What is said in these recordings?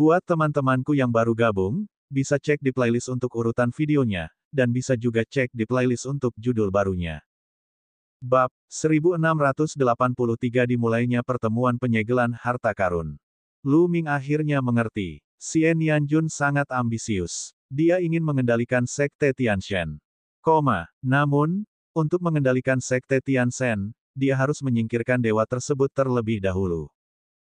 Buat teman-temanku yang baru gabung, bisa cek di playlist untuk urutan videonya, dan bisa juga cek di playlist untuk judul barunya. Bab 1683 dimulainya pertemuan penyegelan harta karun. Lu Ming akhirnya mengerti. Xian Yanjun sangat ambisius. Dia ingin mengendalikan sekte Tianshan. Namun, untuk mengendalikan sekte Tianshan, dia harus menyingkirkan dewa tersebut terlebih dahulu.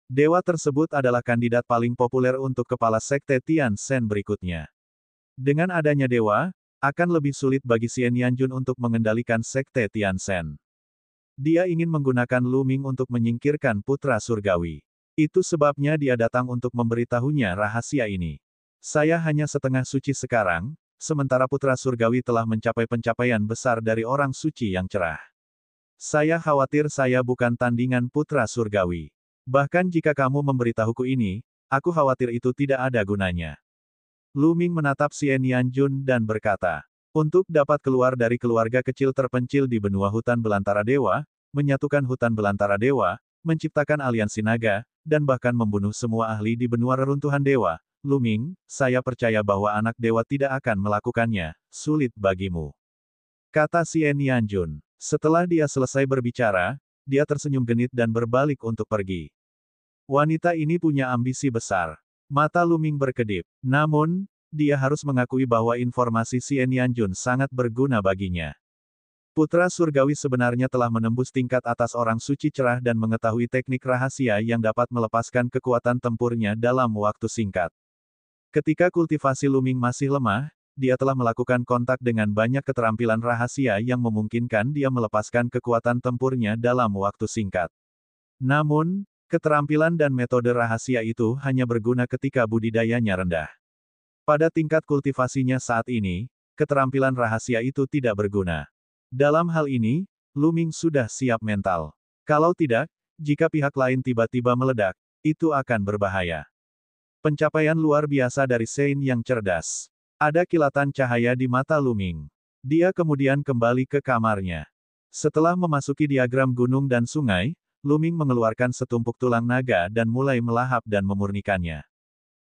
Dewa tersebut adalah kandidat paling populer untuk kepala sekte Tianshan berikutnya. Dengan adanya dewa, akan lebih sulit bagi Xian Yanjun untuk mengendalikan sekte Tianshan. Dia ingin menggunakan Lu Ming untuk menyingkirkan putra surgawi. Itu sebabnya dia datang untuk memberitahunya rahasia ini. Saya hanya setengah suci sekarang, sementara putra surgawi telah mencapai pencapaian besar dari orang suci yang cerah. Saya khawatir saya bukan tandingan putra surgawi. Bahkan jika kamu memberitahuku ini, aku khawatir itu tidak ada gunanya. Lu Ming menatap Xian Yanjun dan berkata, untuk dapat keluar dari keluarga kecil terpencil di benua hutan belantara dewa, menyatukan hutan belantara dewa, menciptakan aliansi naga, dan bahkan membunuh semua ahli di benua reruntuhan dewa, Lu Ming, saya percaya bahwa anak dewa tidak akan melakukannya, sulit bagimu. Kata Xian Yanjun. Setelah dia selesai berbicara, dia tersenyum genit dan berbalik untuk pergi. Wanita ini punya ambisi besar. Mata Lu Ming berkedip. Namun, dia harus mengakui bahwa informasi Xian Yanjun sangat berguna baginya. Putra surgawi sebenarnya telah menembus tingkat atas orang suci cerah dan mengetahui teknik rahasia yang dapat melepaskan kekuatan tempurnya dalam waktu singkat. Ketika kultivasi Lu Ming masih lemah, dia telah melakukan kontak dengan banyak keterampilan rahasia yang memungkinkan dia melepaskan kekuatan tempurnya dalam waktu singkat. Namun, keterampilan dan metode rahasia itu hanya berguna ketika budidayanya rendah. Pada tingkat kultivasinya saat ini, keterampilan rahasia itu tidak berguna. Dalam hal ini, Lu Ming sudah siap mental. Kalau tidak, jika pihak lain tiba-tiba meledak, itu akan berbahaya. Pencapaian luar biasa dari Sein yang cerdas. Ada kilatan cahaya di mata Lu Ming. Dia kemudian kembali ke kamarnya. Setelah memasuki diagram gunung dan sungai, Lu Ming mengeluarkan setumpuk tulang naga dan mulai melahap dan memurnikannya.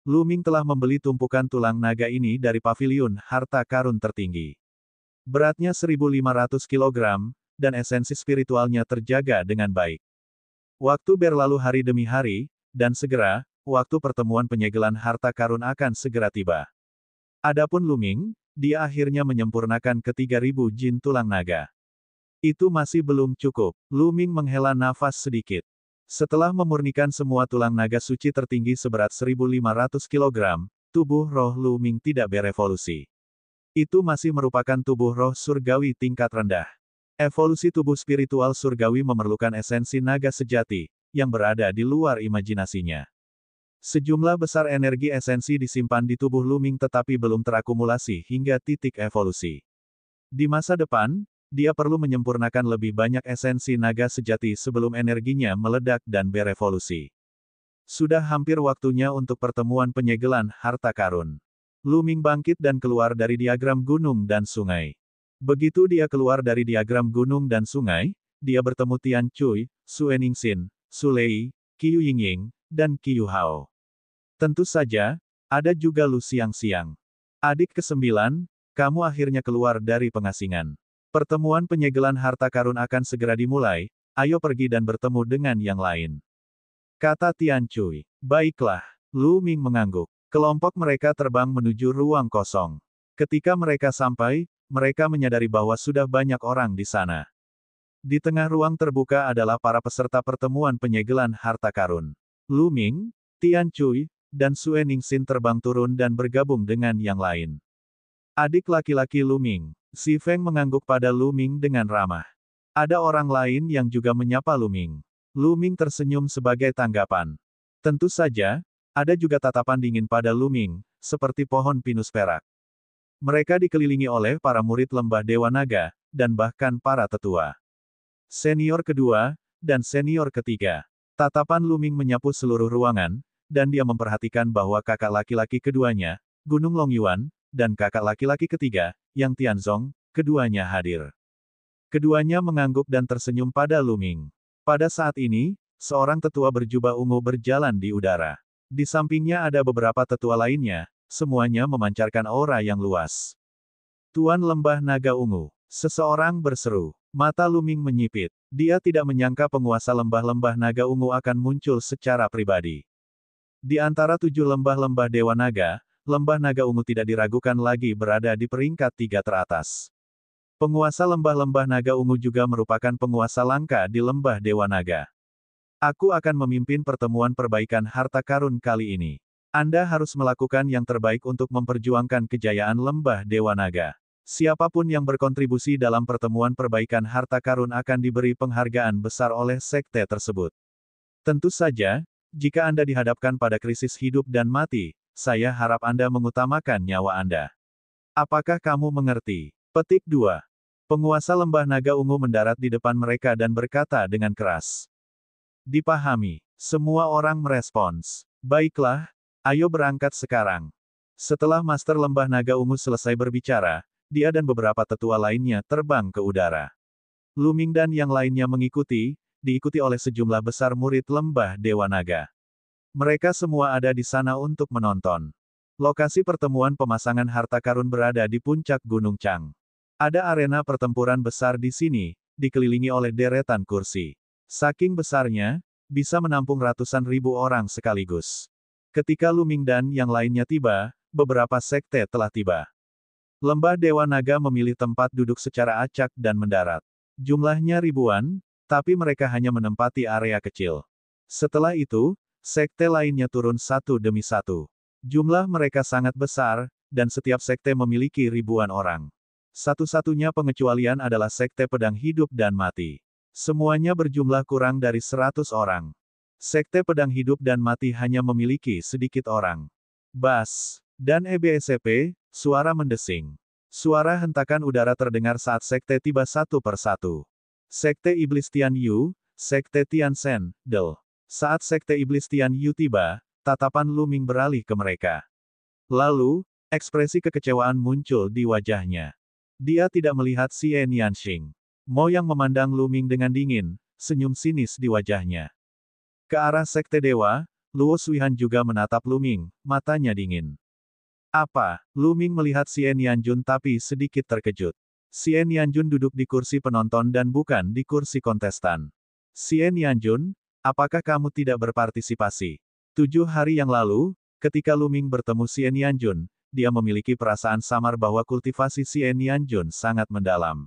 Lu Ming telah membeli tumpukan tulang naga ini dari paviliun harta karun tertinggi. Beratnya 1.500 kg, dan esensi spiritualnya terjaga dengan baik. Waktu berlalu hari demi hari, dan segera, waktu pertemuan penyegelan harta karun akan segera tiba. Adapun Lu Ming, dia akhirnya menyempurnakan ke 3.000 jin tulang naga. Itu masih belum cukup. Lu Ming menghela nafas sedikit. Setelah memurnikan semua tulang naga suci tertinggi seberat 1.500 kg, tubuh roh Lu Ming tidak berevolusi. Itu masih merupakan tubuh roh surgawi tingkat rendah. Evolusi tubuh spiritual surgawi memerlukan esensi naga sejati, yang berada di luar imajinasinya. Sejumlah besar energi esensi disimpan di tubuh Lu Ming tetapi belum terakumulasi hingga titik evolusi. Di masa depan, dia perlu menyempurnakan lebih banyak esensi naga sejati sebelum energinya meledak dan berevolusi. Sudah hampir waktunya untuk pertemuan penyegelan harta karun. Lu Ming bangkit dan keluar dari diagram gunung dan sungai. Begitu dia keluar dari diagram gunung dan sungai, dia bertemu Tian Cui, Su Eningsin, Su Lei, Qiu Yingying, dan Qiu Hao. Tentu saja, ada juga Lu Xiangxiang. Adik ke-9, kamu akhirnya keluar dari pengasingan. Pertemuan penyegelan harta karun akan segera dimulai, ayo pergi dan bertemu dengan yang lain. Kata Tian Cui. Baiklah. Lu Ming mengangguk. Kelompok mereka terbang menuju ruang kosong. Ketika mereka sampai, mereka menyadari bahwa sudah banyak orang di sana. Di tengah ruang terbuka adalah para peserta pertemuan penyegelan harta karun. Lu Ming, Tian Cui, dan Su Eningsin terbang turun dan bergabung dengan yang lain. Adik laki-laki Lu Ming. Si Feng mengangguk pada Lu Ming dengan ramah. Ada orang lain yang juga menyapa Lu Ming. Lu Ming tersenyum sebagai tanggapan. Tentu saja, ada juga tatapan dingin pada Lu Ming, seperti pohon pinus perak. Mereka dikelilingi oleh para murid lembah Dewa Naga, dan bahkan para tetua. Senior kedua, dan senior ketiga. Tatapan Lu Ming menyapu seluruh ruangan, dan dia memperhatikan bahwa kakak laki-laki keduanya, Gunung Longyuan, dan kakak laki-laki ketiga, Yang Tianzong, keduanya hadir. Keduanya mengangguk dan tersenyum pada Lu Ming. Pada saat ini, seorang tetua berjubah ungu berjalan di udara. Di sampingnya ada beberapa tetua lainnya, semuanya memancarkan aura yang luas. Tuan Lembah Naga Ungu. Seseorang berseru. Mata Lu Ming menyipit. Dia tidak menyangka penguasa lembah-lembah naga ungu akan muncul secara pribadi. Di antara 7 lembah-lembah Dewa Naga, lembah naga ungu tidak diragukan lagi berada di peringkat 3 teratas. Penguasa lembah-lembah naga ungu juga merupakan penguasa langka di lembah Dewa Naga. Aku akan memimpin pertemuan perbaikan harta karun kali ini. Anda harus melakukan yang terbaik untuk memperjuangkan kejayaan lembah Dewa Naga. Siapapun yang berkontribusi dalam pertemuan perbaikan harta karun akan diberi penghargaan besar oleh sekte tersebut. Tentu saja, jika Anda dihadapkan pada krisis hidup dan mati, saya harap Anda mengutamakan nyawa Anda. Apakah kamu mengerti? Petik 2. Penguasa lembah naga ungu mendarat di depan mereka dan berkata dengan keras. Dipahami. Semua orang merespons. Baiklah, ayo berangkat sekarang. Setelah Master Lembah Naga Ungu selesai berbicara, dia dan beberapa tetua lainnya terbang ke udara. Lu Ming dan yang lainnya mengikuti, diikuti oleh sejumlah besar murid lembah Dewa Naga. Mereka semua ada di sana untuk menonton. Lokasi pertemuan pemasangan harta karun berada di puncak Gunung Chang. Ada arena pertempuran besar di sini, dikelilingi oleh deretan kursi. Saking besarnya, bisa menampung ratusan ribu orang sekaligus. Ketika Lu Ming dan yang lainnya tiba, beberapa sekte telah tiba. Lembah Dewa Naga memilih tempat duduk secara acak dan mendarat. Jumlahnya ribuan, tapi mereka hanya menempati area kecil. Setelah itu, sekte lainnya turun satu demi satu. Jumlah mereka sangat besar, dan setiap sekte memiliki ribuan orang. Satu-satunya pengecualian adalah sekte pedang hidup dan mati. Semuanya berjumlah kurang dari 100 orang. Sekte pedang hidup dan mati hanya memiliki sedikit orang. Bas dan EBSP, suara mendesing. Suara hentakan udara terdengar saat sekte tiba satu persatu. Sekte Iblis Tian Yu, Sekte Tian Shen, Del. Saat Sekte Iblis Tian Yu tiba, tatapan Lu Ming beralih ke mereka. Lalu, ekspresi kekecewaan muncul di wajahnya. Dia tidak melihat Xie Nianxing. Mo yang memandang Lu Ming dengan dingin, senyum sinis di wajahnya. Ke arah Sekte Dewa, Luo Suihan juga menatap Lu Ming, matanya dingin. Apa? Lu Ming melihat Xie Nianjun tapi sedikit terkejut. Xie Nianjun duduk di kursi penonton dan bukan di kursi kontestan. Xie Nianjun, apakah kamu tidak berpartisipasi? 7 hari yang lalu, ketika Lu Ming bertemu Xie Nianjun, dia memiliki perasaan samar bahwa kultivasi Xie Nianjun sangat mendalam.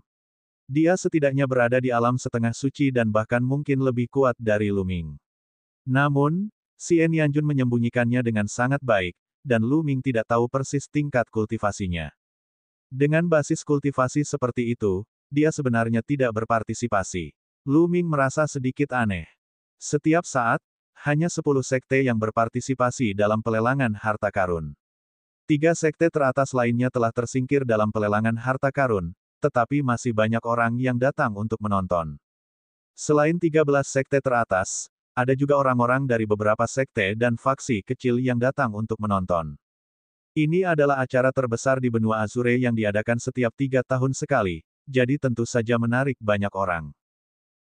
Dia setidaknya berada di alam setengah suci dan bahkan mungkin lebih kuat dari Lu Ming. Namun, Xie Nianjun menyembunyikannya dengan sangat baik, dan Lu Ming tidak tahu persis tingkat kultivasinya. Dengan basis kultivasi seperti itu, dia sebenarnya tidak berpartisipasi. Lu Ming merasa sedikit aneh. Setiap saat, hanya 10 sekte yang berpartisipasi dalam pelelangan harta karun. 3 sekte teratas lainnya telah tersingkir dalam pelelangan harta karun, tetapi masih banyak orang yang datang untuk menonton. Selain 13 sekte teratas, ada juga orang-orang dari beberapa sekte dan faksi kecil yang datang untuk menonton. Ini adalah acara terbesar di benua Azure yang diadakan setiap 3 tahun sekali, jadi tentu saja menarik banyak orang.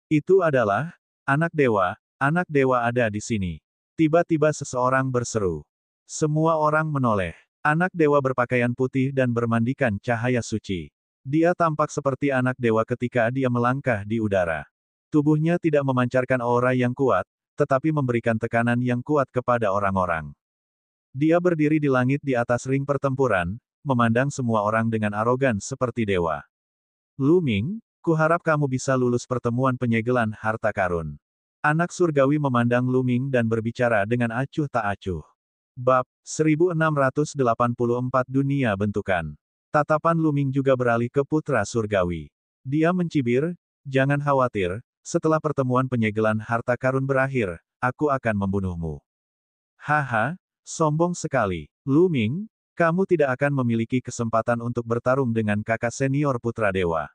Itu adalah, anak dewa ada di sini. Tiba-tiba seseorang berseru. Semua orang menoleh. Anak dewa berpakaian putih dan bermandikan cahaya suci. Dia tampak seperti anak dewa ketika dia melangkah di udara. Tubuhnya tidak memancarkan aura yang kuat, tetapi memberikan tekanan yang kuat kepada orang-orang. Dia berdiri di langit di atas ring pertempuran, memandang semua orang dengan arogan seperti dewa. Lu Ming, kuharap kamu bisa lulus pertemuan penyegelan harta karun. Anak surgawi memandang Lu Ming dan berbicara dengan acuh tak acuh. Bab 1684 Dunia Bentukan. Tatapan Lu Ming juga beralih ke putra surgawi. Dia mencibir, jangan khawatir, setelah pertemuan penyegelan harta karun berakhir, aku akan membunuhmu. Haha, sombong sekali. Lu Ming, kamu tidak akan memiliki kesempatan untuk bertarung dengan kakak senior putra dewa.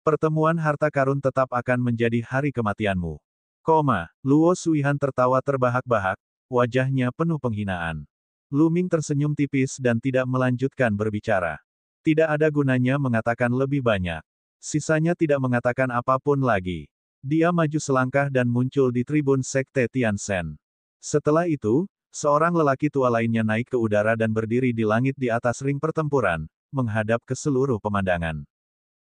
Pertemuan harta karun tetap akan menjadi hari kematianmu. Luo Suihan tertawa terbahak-bahak, wajahnya penuh penghinaan. Lu Ming tersenyum tipis dan tidak melanjutkan berbicara. Tidak ada gunanya mengatakan lebih banyak. Sisanya tidak mengatakan apapun lagi. Dia maju selangkah dan muncul di tribun Sekte Tian Shen. Setelah itu, Seorang lelaki tua lainnya naik ke udara dan berdiri di langit di atas ring pertempuran, menghadap ke seluruh pemandangan.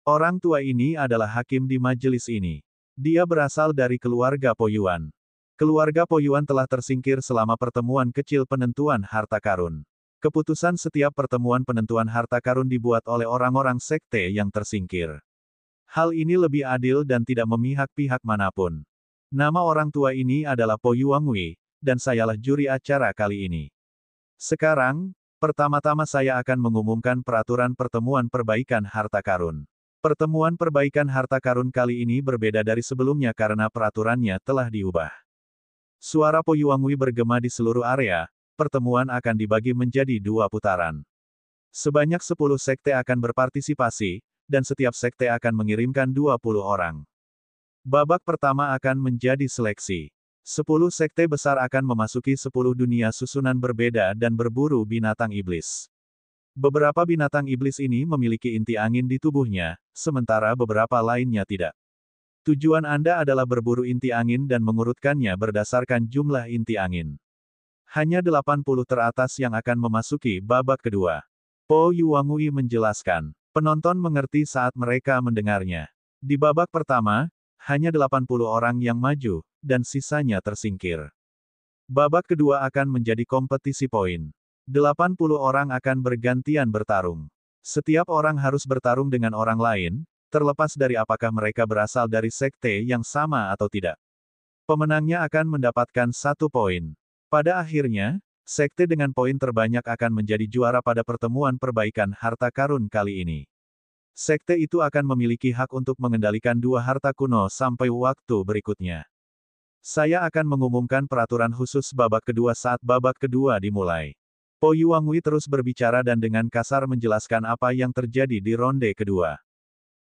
Orang tua ini adalah hakim di majelis ini. Dia berasal dari keluarga Po Yuan. Keluarga Po Yuan telah tersingkir selama pertemuan kecil penentuan harta karun. Keputusan setiap pertemuan penentuan harta karun dibuat oleh orang-orang sekte yang tersingkir. Hal ini lebih adil dan tidak memihak pihak manapun. Nama orang tua ini adalah Po Yuangwei, dan sayalah juri acara kali ini. Sekarang, pertama-tama saya akan mengumumkan peraturan pertemuan perbaikan harta karun. Pertemuan perbaikan harta karun kali ini berbeda dari sebelumnya karena peraturannya telah diubah. Suara Po Yuangwei bergema di seluruh area, pertemuan akan dibagi menjadi 2 putaran. Sebanyak 10 sekte akan berpartisipasi, dan setiap sekte akan mengirimkan 20 orang. Babak pertama akan menjadi seleksi. 10 sekte besar akan memasuki 10 dunia susunan berbeda dan berburu binatang iblis. Beberapa binatang iblis ini memiliki inti angin di tubuhnya, sementara beberapa lainnya tidak. Tujuan Anda adalah berburu inti angin dan mengurutkannya berdasarkan jumlah inti angin. Hanya 80 teratas yang akan memasuki babak kedua. Po Yuangwei menjelaskan. Penonton mengerti saat mereka mendengarnya. Di babak pertama, hanya 80 orang yang maju, dan sisanya tersingkir. Babak kedua akan menjadi kompetisi poin. 80 orang akan bergantian bertarung. Setiap orang harus bertarung dengan orang lain, terlepas dari apakah mereka berasal dari sekte yang sama atau tidak. Pemenangnya akan mendapatkan 1 poin. Pada akhirnya, sekte dengan poin terbanyak akan menjadi juara pada pertemuan perbaikan harta karun kali ini. Sekte itu akan memiliki hak untuk mengendalikan 2 harta kuno sampai waktu berikutnya. Saya akan mengumumkan peraturan khusus babak kedua saat babak kedua dimulai. Po Yuangwei terus berbicara dan dengan kasar menjelaskan apa yang terjadi di ronde kedua.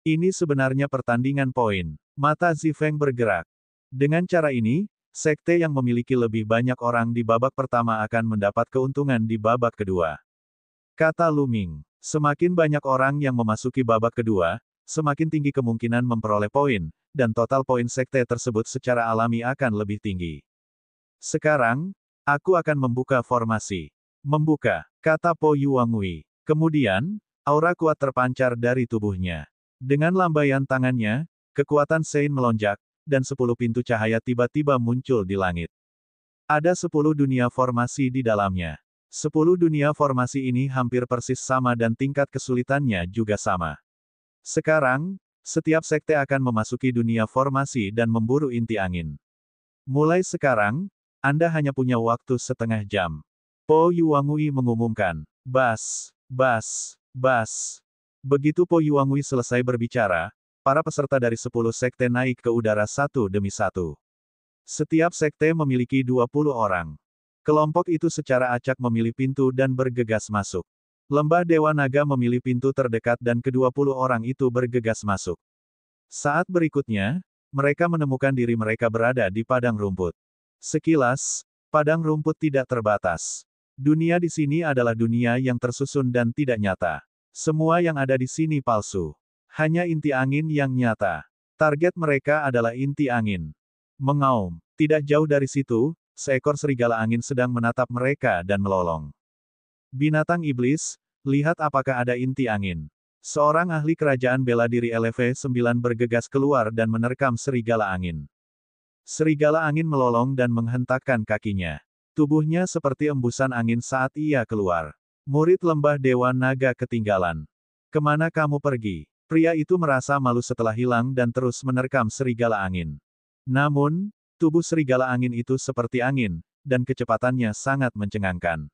Ini sebenarnya pertandingan poin. Mata Zifeng bergerak. Dengan cara ini, sekte yang memiliki lebih banyak orang di babak pertama akan mendapat keuntungan di babak kedua. Kata Lu Ming, semakin banyak orang yang memasuki babak kedua, semakin tinggi kemungkinan memperoleh poin, dan total poin sekte tersebut secara alami akan lebih tinggi. Sekarang, aku akan membuka formasi. Membuka, kata Po Yuangwei. Kemudian, aura kuat terpancar dari tubuhnya. Dengan lambaian tangannya, kekuatan Sein melonjak, dan 10 pintu cahaya tiba-tiba muncul di langit. Ada 10 dunia formasi di dalamnya. 10 dunia formasi ini hampir persis sama dan tingkat kesulitannya juga sama. Sekarang, setiap sekte akan memasuki dunia formasi dan memburu inti angin. Mulai sekarang, Anda hanya punya waktu setengah jam. Po Yuangwei mengumumkan. Bas, bas, bas. Begitu Po Yuangwei selesai berbicara, para peserta dari 10 sekte naik ke udara satu demi satu. Setiap sekte memiliki 20 orang. Kelompok itu secara acak memilih pintu dan bergegas masuk. Lembah Dewa Naga memilih pintu terdekat dan ke-20 orang itu bergegas masuk. Saat berikutnya, mereka menemukan diri mereka berada di padang rumput. Sekilas, padang rumput tidak terbatas. Dunia di sini adalah dunia yang tersusun dan tidak nyata. Semua yang ada di sini palsu. Hanya inti angin yang nyata. Target mereka adalah inti angin. Mengaum. Tidak jauh dari situ, seekor serigala angin sedang menatap mereka dan melolong. Binatang iblis, lihat apakah ada inti angin. Seorang ahli kerajaan bela diri LV9 bergegas keluar dan menerkam serigala angin. Serigala angin melolong dan menghentakkan kakinya. Tubuhnya seperti embusan angin saat ia keluar. Murid lembah Dewa Naga ketinggalan. Kemana kamu pergi? Pria itu merasa malu setelah hilang dan terus menerkam serigala angin. Namun, tubuh serigala angin itu seperti angin, dan kecepatannya sangat mencengangkan.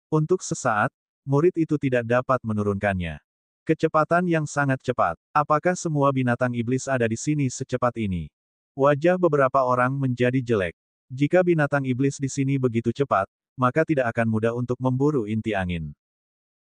Untuk sesaat, murid itu tidak dapat menurunkannya. Kecepatan yang sangat cepat. Apakah semua binatang iblis ada di sini secepat ini? Wajah beberapa orang menjadi jelek. Jika binatang iblis di sini begitu cepat, maka tidak akan mudah untuk memburu inti angin.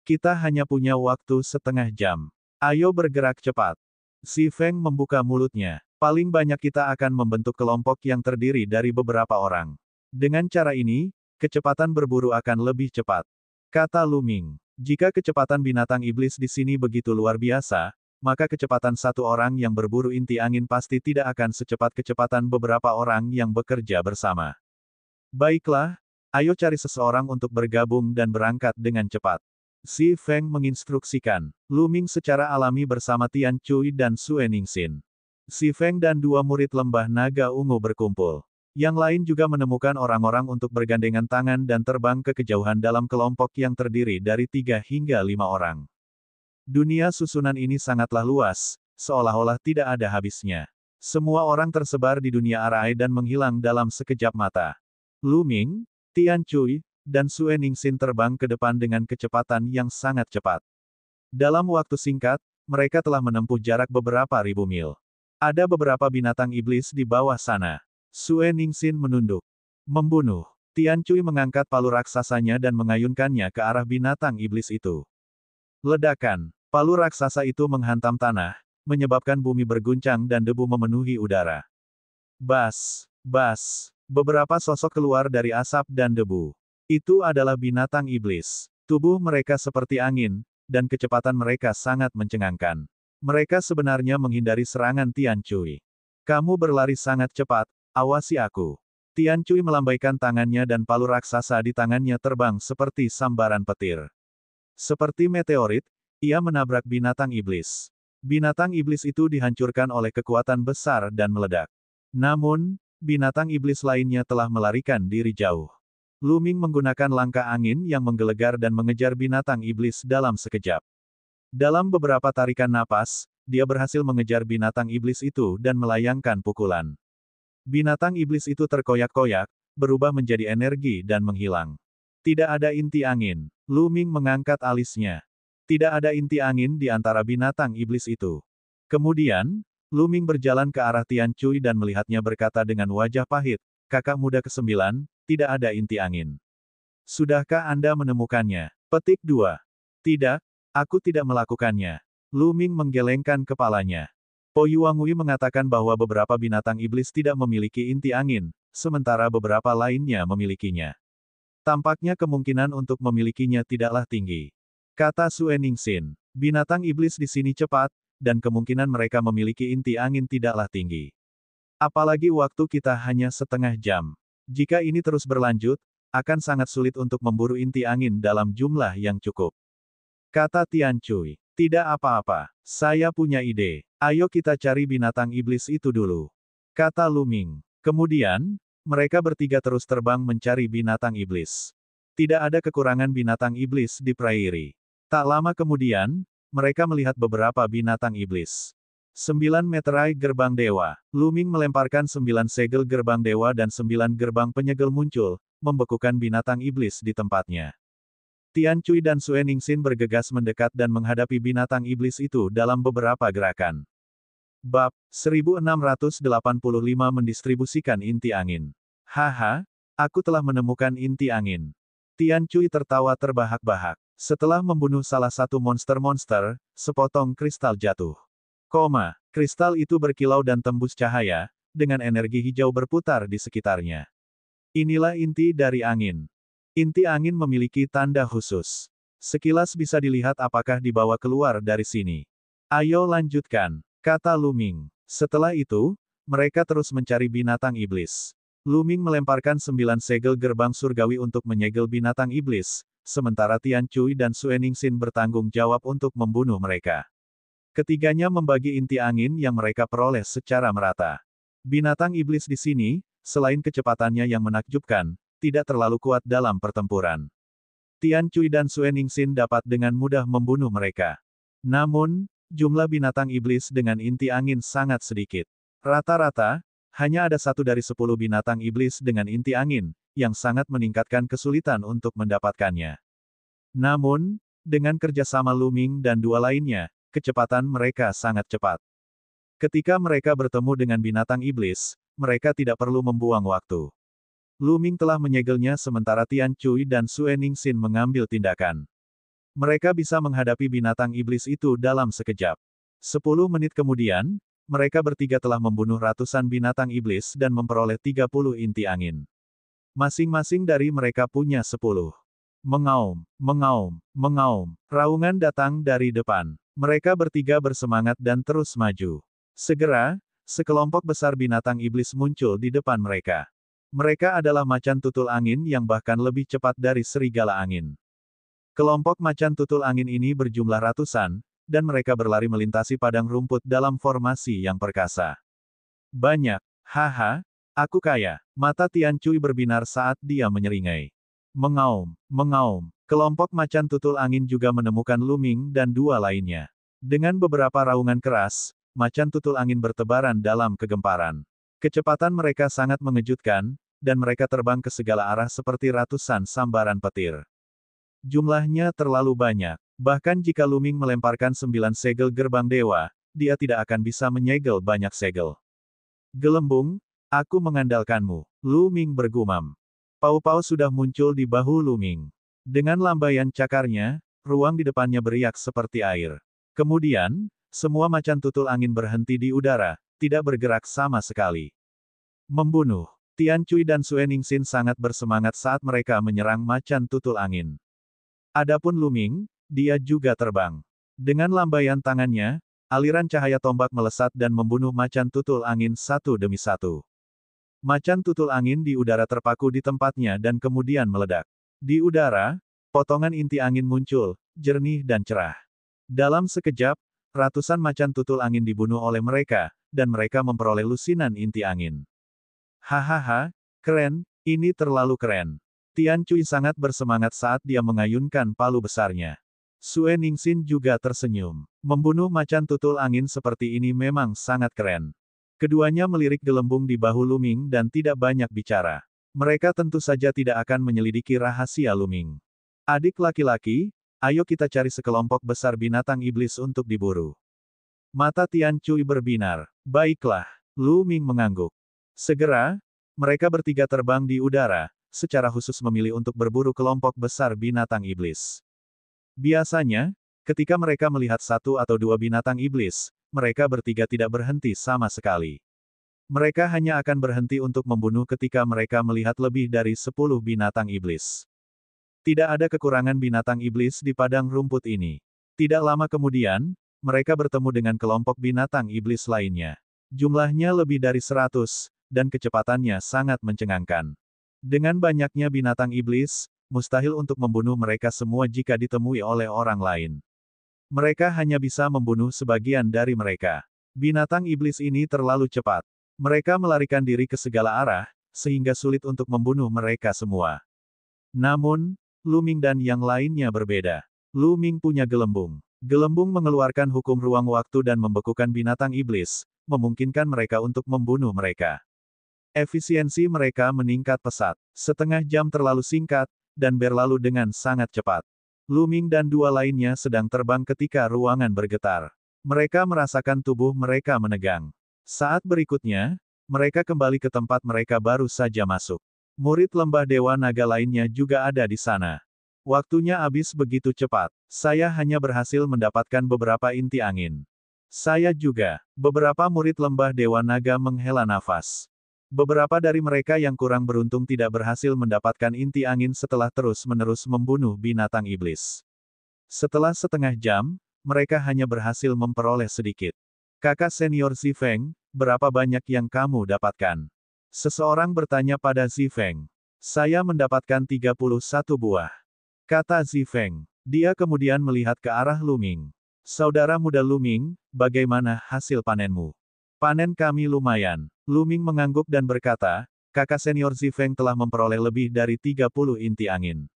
Kita hanya punya waktu setengah jam. Ayo bergerak cepat. Si Feng membuka mulutnya. Paling banyak kita akan membentuk kelompok yang terdiri dari beberapa orang. Dengan cara ini, kecepatan berburu akan lebih cepat. Kata Lu Ming. Jika kecepatan binatang iblis di sini begitu luar biasa, maka kecepatan satu orang yang berburu inti angin pasti tidak akan secepat kecepatan beberapa orang yang bekerja bersama. Baiklah, Ayo cari seseorang untuk bergabung dan berangkat dengan cepat. Xi Feng menginstruksikan. Lu Ming secara alami bersama Tian Cui dan Sue Ningxin. Xi Feng dan dua murid lembah naga ungu berkumpul. Yang lain juga menemukan orang-orang untuk bergandengan tangan dan terbang ke kejauhan dalam kelompok yang terdiri dari 3 hingga 5 orang. Dunia susunan ini sangatlah luas, seolah-olah tidak ada habisnya. Semua orang tersebar di dunia arai dan menghilang dalam sekejap mata. Lu Ming, Tian Cui, dan Sue Ningxin terbang ke depan dengan kecepatan yang sangat cepat. Dalam waktu singkat, mereka telah menempuh jarak beberapa ribu mil. Ada beberapa binatang iblis di bawah sana. Sue Ningxin menunduk. Membunuh. Tian Cui mengangkat palu raksasanya dan mengayunkannya ke arah binatang iblis itu. Ledakan. Palu raksasa itu menghantam tanah, menyebabkan bumi berguncang dan debu memenuhi udara. Bas, bas. Beberapa sosok keluar dari asap dan debu. Itu adalah binatang iblis. Tubuh mereka seperti angin, dan kecepatan mereka sangat mencengangkan. Mereka sebenarnya menghindari serangan Tian Cui. Kamu berlari sangat cepat, awasi aku. Tian Cui melambaikan tangannya dan palu raksasa di tangannya terbang seperti sambaran petir. Seperti meteorit, ia menabrak binatang iblis. Binatang iblis itu dihancurkan oleh kekuatan besar dan meledak. Namun, binatang iblis lainnya telah melarikan diri jauh. Lu Ming menggunakan langkah angin yang menggelegar dan mengejar binatang iblis dalam sekejap. Dalam beberapa tarikan napas, dia berhasil mengejar binatang iblis itu dan melayangkan pukulan. Binatang iblis itu terkoyak-koyak, berubah menjadi energi dan menghilang. Tidak ada inti angin. Lu Ming mengangkat alisnya. Tidak ada inti angin di antara binatang iblis itu. Kemudian, Lu Ming berjalan ke arah Tian Cui dan melihatnya berkata dengan wajah pahit, "Kakak muda ke-9, tidak ada inti angin. Sudahkah Anda menemukannya?" Petik 2. Tidak, aku tidak melakukannya. Lu Ming menggelengkan kepalanya. Po Yuangui mengatakan bahwa beberapa binatang iblis tidak memiliki inti angin, sementara beberapa lainnya memilikinya. Tampaknya kemungkinan untuk memilikinya tidaklah tinggi. Kata Sue Ningxin, binatang iblis di sini cepat, dan kemungkinan mereka memiliki inti angin tidaklah tinggi. Apalagi waktu kita hanya setengah jam. Jika ini terus berlanjut, akan sangat sulit untuk memburu inti angin dalam jumlah yang cukup. Kata Tian Cui, tidak apa-apa, saya punya ide. Ayo kita cari binatang iblis itu dulu. Kata Lu Ming. Kemudian, mereka bertiga terus terbang mencari binatang iblis. Tidak ada kekurangan binatang iblis di prairie. Tak lama kemudian, mereka melihat beberapa binatang iblis. 9 meterai gerbang dewa. Lu Ming melemparkan 9 segel gerbang dewa dan 9 gerbang penyegel muncul, membekukan binatang iblis di tempatnya. Tian Cui dan Sue Ningxin bergegas mendekat dan menghadapi binatang iblis itu dalam beberapa gerakan. Bab 1685 mendistribusikan inti angin. Haha, aku telah menemukan inti angin. Tian Cui tertawa terbahak-bahak. Setelah membunuh salah satu monster-monster, sepotong kristal jatuh. Kristal itu berkilau dan tembus cahaya, dengan energi hijau berputar di sekitarnya. Inilah inti dari angin. Inti angin memiliki tanda khusus. Sekilas bisa dilihat apakah dibawa keluar dari sini. Ayo lanjutkan, kata Lu Ming. Setelah itu, mereka terus mencari binatang iblis. Lu Ming melemparkan 9 segel gerbang surgawi untuk menyegel binatang iblis, sementara Tian Cui dan Sue Ningxin bertanggung jawab untuk membunuh mereka. Ketiganya membagi inti angin yang mereka peroleh secara merata. Binatang iblis di sini, selain kecepatannya yang menakjubkan, tidak terlalu kuat dalam pertempuran. Tian Cui dan Sue Ningxin dapat dengan mudah membunuh mereka. Namun, jumlah binatang iblis dengan inti angin sangat sedikit. Rata-rata, hanya ada 1 dari 10 binatang iblis dengan inti angin, yang sangat meningkatkan kesulitan untuk mendapatkannya. Namun, dengan kerjasama Lu Ming dan dua lainnya, kecepatan mereka sangat cepat. Ketika mereka bertemu dengan binatang iblis, mereka tidak perlu membuang waktu. Lu Ming telah menyegelnya sementara Tian Cui dan Sue Ningxin mengambil tindakan. Mereka bisa menghadapi binatang iblis itu dalam sekejap. 10 menit kemudian, mereka bertiga telah membunuh ratusan binatang iblis dan memperoleh 30 inti angin. Masing-masing dari mereka punya 10. Mengaum, mengaum, mengaum. Raungan datang dari depan. Mereka bertiga bersemangat dan terus maju. Segera, sekelompok besar binatang iblis muncul di depan mereka. Mereka adalah macan tutul angin yang bahkan lebih cepat dari serigala angin. Kelompok macan tutul angin ini berjumlah ratusan, dan mereka berlari melintasi padang rumput dalam formasi yang perkasa. Banyak. Haha, aku kaya. Mata Tian Cui berbinar saat dia menyeringai. Mengaum, mengaum. Kelompok macan tutul angin juga menemukan Lu Ming dan dua lainnya. Dengan beberapa raungan keras, macan tutul angin bertebaran dalam kegemparan. Kecepatan mereka sangat mengejutkan, dan mereka terbang ke segala arah seperti ratusan sambaran petir. Jumlahnya terlalu banyak. Bahkan jika Lu Ming melemparkan 9 segel gerbang dewa, dia tidak akan bisa menyegel banyak segel. Gelembung, aku mengandalkanmu, Lu Ming bergumam. Pau-pau sudah muncul di bahu Lu Ming. Dengan lambaian cakarnya, ruang di depannya beriak seperti air. Kemudian, semua macan tutul angin berhenti di udara, tidak bergerak sama sekali. Membunuh. Tian Cui dan Sue Ningxin sangat bersemangat saat mereka menyerang macan tutul angin. Adapun Lu Ming, dia juga terbang. Dengan lambaian tangannya, aliran cahaya tombak melesat dan membunuh macan tutul angin satu demi satu. Macan tutul angin di udara terpaku di tempatnya dan kemudian meledak. Di udara, potongan inti angin muncul, jernih dan cerah. Dalam sekejap, ratusan macan tutul angin dibunuh oleh mereka, dan mereka memperoleh lusinan inti angin. Hahaha, keren, ini terlalu keren. Tian Cui sangat bersemangat saat dia mengayunkan palu besarnya. Sue Ningxin juga tersenyum. Membunuh macan tutul angin seperti ini memang sangat keren. Keduanya melirik gelembung di bahu Lu Ming dan tidak banyak bicara. Mereka tentu saja tidak akan menyelidiki rahasia Lu Ming. Adik laki-laki, ayo kita cari sekelompok besar binatang iblis untuk diburu. Mata Tian Cui berbinar. Baiklah, Lu Ming mengangguk. Segera, mereka bertiga terbang di udara, secara khusus memilih untuk berburu kelompok besar binatang iblis. Biasanya, ketika mereka melihat satu atau dua binatang iblis, mereka bertiga tidak berhenti sama sekali. Mereka hanya akan berhenti untuk membunuh ketika mereka melihat lebih dari 10 binatang iblis. Tidak ada kekurangan binatang iblis di padang rumput ini. Tidak lama kemudian, mereka bertemu dengan kelompok binatang iblis lainnya. Jumlahnya lebih dari 100, dan kecepatannya sangat mencengangkan. Dengan banyaknya binatang iblis, mustahil untuk membunuh mereka semua jika ditemui oleh orang lain. Mereka hanya bisa membunuh sebagian dari mereka. Binatang iblis ini terlalu cepat. Mereka melarikan diri ke segala arah, sehingga sulit untuk membunuh mereka semua. Namun, Lu Ming dan yang lainnya berbeda. Lu Ming punya gelembung. Gelembung mengeluarkan hukum ruang waktu dan membekukan binatang iblis, memungkinkan mereka untuk membunuh mereka. Efisiensi mereka meningkat pesat. Setengah jam terlalu singkat, dan berlalu dengan sangat cepat. Lu Ming dan dua lainnya sedang terbang ketika ruangan bergetar. Mereka merasakan tubuh mereka menegang. Saat berikutnya, mereka kembali ke tempat mereka baru saja masuk. Murid lembah Dewa Naga lainnya juga ada di sana. Waktunya habis begitu cepat. Saya hanya berhasil mendapatkan beberapa inti angin. Saya juga. Beberapa murid lembah Dewa Naga menghela nafas. Beberapa dari mereka yang kurang beruntung tidak berhasil mendapatkan inti angin setelah terus-menerus membunuh binatang iblis. Setelah setengah jam, mereka hanya berhasil memperoleh sedikit. Kakak senior Zifeng, berapa banyak yang kamu dapatkan? Seseorang bertanya pada Zifeng. Saya mendapatkan 31 buah. Kata Zifeng. Dia kemudian melihat ke arah Lu Ming. Saudara muda Lu Ming, bagaimana hasil panenmu? Panen kami lumayan. Lu Ming mengangguk dan berkata, kakak senior Zifeng telah memperoleh lebih dari 30 inti angin.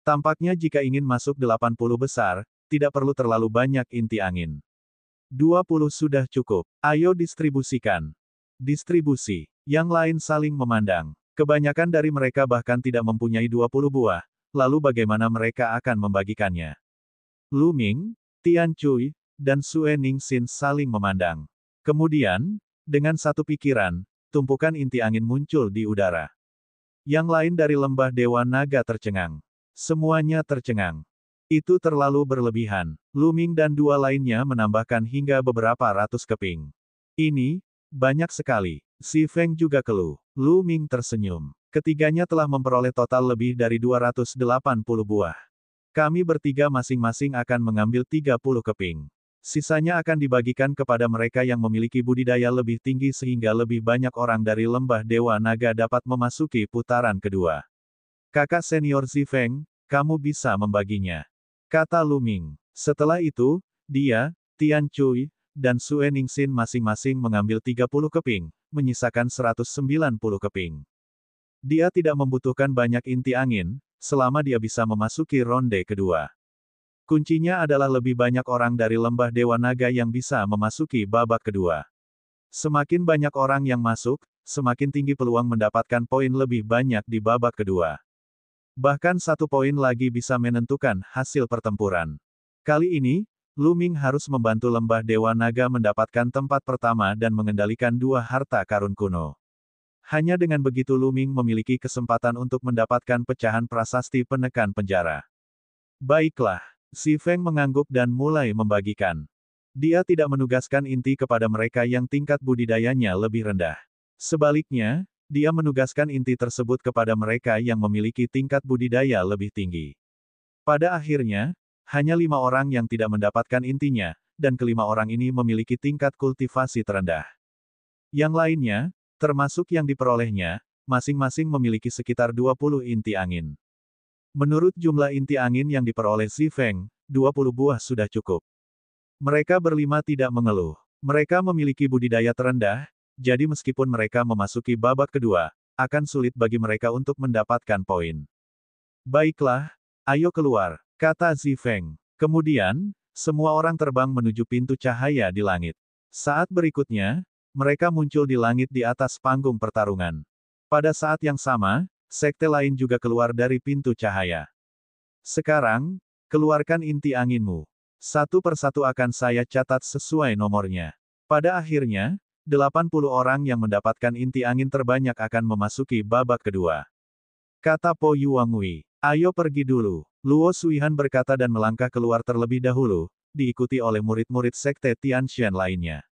Tampaknya jika ingin masuk 80 besar, tidak perlu terlalu banyak inti angin. 20 sudah cukup. Ayo distribusikan. Distribusi. Yang lain saling memandang. Kebanyakan dari mereka bahkan tidak mempunyai 20 buah, lalu bagaimana mereka akan membagikannya? Lu Ming, Tian Cui, dan Sue Ningxin saling memandang. Kemudian, dengan satu pikiran, tumpukan inti angin muncul di udara. Yang lain dari lembah Dewa Naga tercengang. Semuanya tercengang. Itu terlalu berlebihan. Lu Ming dan dua lainnya menambahkan hingga beberapa ratus keping. Ini, banyak sekali. Zifeng juga keluh. Lu Ming tersenyum. Ketiganya telah memperoleh total lebih dari 280 buah. Kami bertiga masing-masing akan mengambil 30 keping. Sisanya akan dibagikan kepada mereka yang memiliki budidaya lebih tinggi sehingga lebih banyak orang dari lembah Dewa Naga dapat memasuki putaran kedua. Kakak senior Zifeng, kamu bisa membaginya, kata Lu Ming. Setelah itu, dia, Tian Cui, dan Sue Ningsin masing-masing mengambil 30 keping, menyisakan 190 keping. Dia tidak membutuhkan banyak inti angin, selama dia bisa memasuki ronde kedua. Kuncinya adalah lebih banyak orang dari lembah Dewa Naga yang bisa memasuki babak kedua. Semakin banyak orang yang masuk, semakin tinggi peluang mendapatkan poin lebih banyak di babak kedua. Bahkan 1 poin lagi bisa menentukan hasil pertempuran. Kali ini, Lu Ming harus membantu lembah Dewa Naga mendapatkan tempat pertama dan mengendalikan 2 harta karun kuno. Hanya dengan begitu Lu Ming memiliki kesempatan untuk mendapatkan pecahan prasasti penekan penjara. Baiklah, Zifeng mengangguk dan mulai membagikan. Dia tidak menugaskan inti kepada mereka yang tingkat budidayanya lebih rendah. Sebaliknya, dia menugaskan inti tersebut kepada mereka yang memiliki tingkat budidaya lebih tinggi. Pada akhirnya, hanya 5 orang yang tidak mendapatkan intinya, dan kelima orang ini memiliki tingkat kultivasi terendah. Yang lainnya, termasuk yang diperolehnya, masing-masing memiliki sekitar 20 inti angin. Menurut jumlah inti angin yang diperoleh Zifeng, 20 buah sudah cukup. Mereka berlima tidak mengeluh. Mereka memiliki budidaya terendah, jadi meskipun mereka memasuki babak kedua, akan sulit bagi mereka untuk mendapatkan poin. Baiklah, ayo keluar, kata Zifeng. Kemudian, semua orang terbang menuju pintu cahaya di langit. Saat berikutnya, mereka muncul di langit di atas panggung pertarungan. Pada saat yang sama, sekte lain juga keluar dari pintu cahaya. Sekarang, keluarkan inti anginmu. Satu persatu akan saya catat sesuai nomornya. Pada akhirnya, 80 orang yang mendapatkan inti angin terbanyak akan memasuki babak kedua. Kata Po Yuangwei, ayo pergi dulu. Luo Suihan berkata dan melangkah keluar terlebih dahulu, diikuti oleh murid-murid sekte Tianshan lainnya.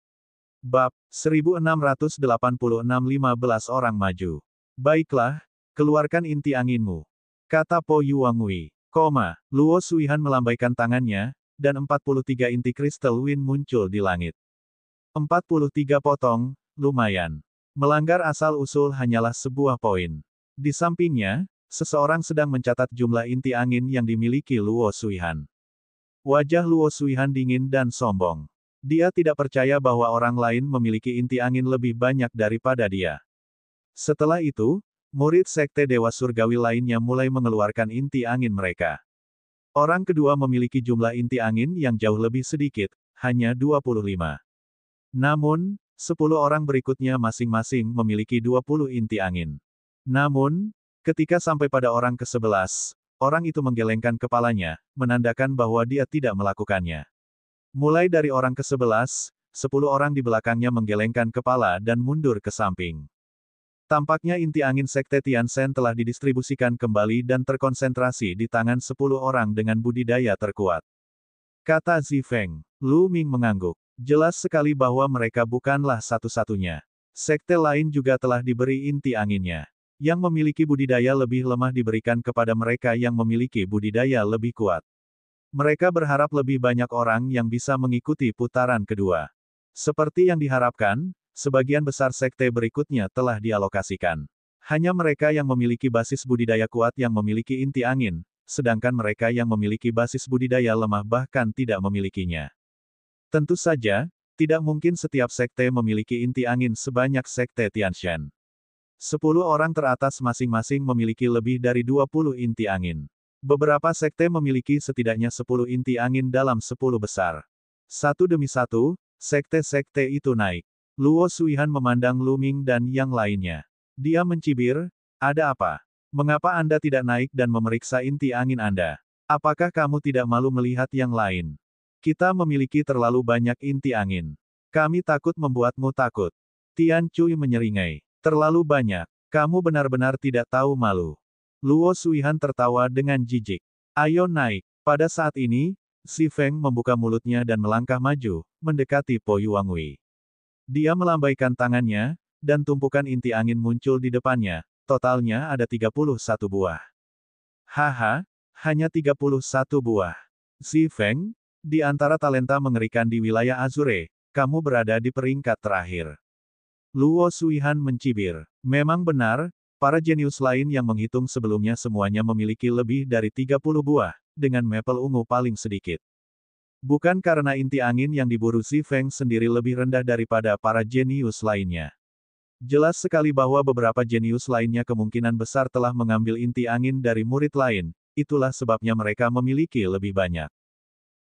Bab 1686 15 orang maju. Baiklah, keluarkan inti anginmu, kata Po Yuangwei. Luo Suihan melambaikan tangannya, dan 43 inti kristal Wind muncul di langit. 43 potong, lumayan. Melanggar asal-usul hanyalah sebuah poin. Di sampingnya, seseorang sedang mencatat jumlah inti angin yang dimiliki Luo Suihan. Wajah Luo Suihan dingin dan sombong. Dia tidak percaya bahwa orang lain memiliki inti angin lebih banyak daripada dia. Setelah itu, murid sekte Dewa Surgawi lainnya mulai mengeluarkan inti angin mereka. Orang kedua memiliki jumlah inti angin yang jauh lebih sedikit, hanya 25. Namun, 10 orang berikutnya masing-masing memiliki 20 inti angin. Namun, ketika sampai pada orang ke-11, orang itu menggelengkan kepalanya, menandakan bahwa dia tidak melakukannya. Mulai dari orang ke-11, 10 orang di belakangnya menggelengkan kepala dan mundur ke samping. Tampaknya inti angin sekte Tianchen telah didistribusikan kembali dan terkonsentrasi di tangan 10 orang dengan budidaya terkuat. Kata Zifeng. Lu Ming mengangguk. Jelas sekali bahwa mereka bukanlah satu-satunya. Sekte lain juga telah diberi inti anginnya. Yang memiliki budidaya lebih lemah diberikan kepada mereka yang memiliki budidaya lebih kuat. Mereka berharap lebih banyak orang yang bisa mengikuti putaran kedua. Seperti yang diharapkan, sebagian besar sekte berikutnya telah dialokasikan. Hanya mereka yang memiliki basis budidaya kuat yang memiliki inti angin, sedangkan mereka yang memiliki basis budidaya lemah bahkan tidak memilikinya. Tentu saja, tidak mungkin setiap sekte memiliki inti angin sebanyak sekte Tianshan. 10 orang teratas masing-masing memiliki lebih dari 20 inti angin. Beberapa sekte memiliki setidaknya 10 inti angin dalam 10 besar. Satu demi satu, sekte-sekte itu naik. Luo Suihan memandang Lu Ming dan yang lainnya. Dia mencibir, ada apa? Mengapa Anda tidak naik dan memeriksa inti angin Anda? Apakah kamu tidak malu melihat yang lain? Kita memiliki terlalu banyak inti angin. Kami takut membuatmu takut. Tian Cui menyeringai. Terlalu banyak. Kamu benar-benar tidak tahu malu. Luo Suihan tertawa dengan jijik. Ayo naik. Pada saat ini, Zifeng membuka mulutnya dan melangkah maju, mendekati Po Yuangwei. Dia melambaikan tangannya, dan tumpukan inti angin muncul di depannya, totalnya ada 31 buah. Haha, hanya 31 buah. Zifeng, Di antara talenta mengerikan di wilayah Azure, kamu berada di peringkat terakhir. Luo Suihan mencibir. Memang benar, para jenius lain yang menghitung sebelumnya semuanya memiliki lebih dari 30 buah, dengan mapel ungu paling sedikit. Bukan karena inti angin yang diburu Xi Feng sendiri lebih rendah daripada para jenius lainnya. Jelas sekali bahwa beberapa jenius lainnya kemungkinan besar telah mengambil inti angin dari murid lain, itulah sebabnya mereka memiliki lebih banyak.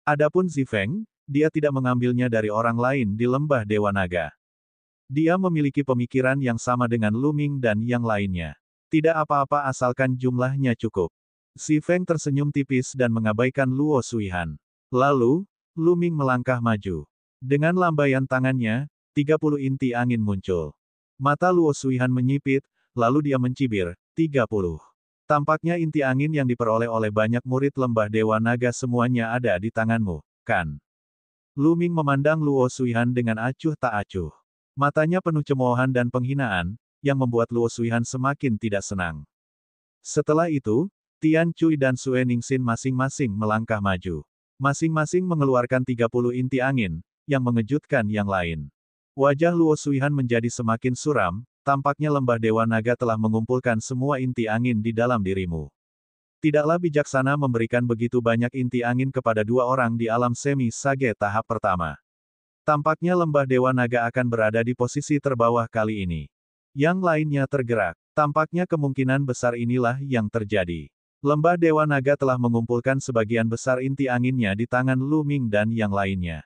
Adapun Xi Feng, dia tidak mengambilnya dari orang lain di lembah Dewa Naga. Dia memiliki pemikiran yang sama dengan Lu Ming dan yang lainnya. Tidak apa-apa asalkan jumlahnya cukup. Xi Feng tersenyum tipis dan mengabaikan Luo Suihan. Lalu, Lu Ming melangkah maju. Dengan lambaian tangannya, 30 inti angin muncul. Mata Luo Suihan menyipit, lalu dia mencibir, 30. Tampaknya inti angin yang diperoleh oleh banyak murid lembah Dewa Naga semuanya ada di tanganmu, kan? Lu Ming memandang Luo Suihan dengan acuh tak acuh. Matanya penuh cemoohan dan penghinaan, yang membuat Luo Suihan semakin tidak senang. Setelah itu, Tian Cui dan Sue Ningsin masing-masing melangkah maju. Masing-masing mengeluarkan 30 inti angin, yang mengejutkan yang lain. Wajah Luo Suihan menjadi semakin suram, tampaknya lembah Dewa Naga telah mengumpulkan semua inti angin di dalam dirimu. Tidaklah bijaksana memberikan begitu banyak inti angin kepada dua orang di alam semi sage tahap pertama. Tampaknya lembah Dewa Naga akan berada di posisi terbawah kali ini. Yang lainnya tergerak. Tampaknya kemungkinan besar inilah yang terjadi. Lembah Dewa Naga telah mengumpulkan sebagian besar inti anginnya di tangan Lu Ming dan yang lainnya.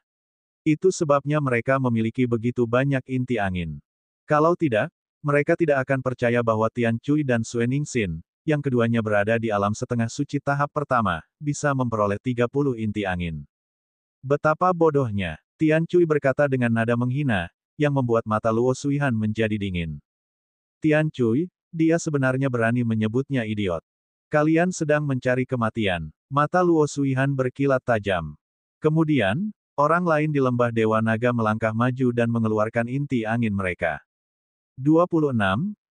Itu sebabnya mereka memiliki begitu banyak inti angin. Kalau tidak, mereka tidak akan percaya bahwa Tian Cui dan Sue Ningsin, yang keduanya berada di alam setengah suci tahap pertama, bisa memperoleh 30 inti angin. Betapa bodohnya, Tian Cui berkata dengan nada menghina, yang membuat mata Luo Suihan menjadi dingin. Tian Cui, dia sebenarnya berani menyebutnya idiot. Kalian sedang mencari kematian. Mata Luo Suihan berkilat tajam. Kemudian, orang lain di lembah Dewa Naga melangkah maju dan mengeluarkan inti angin mereka. 26,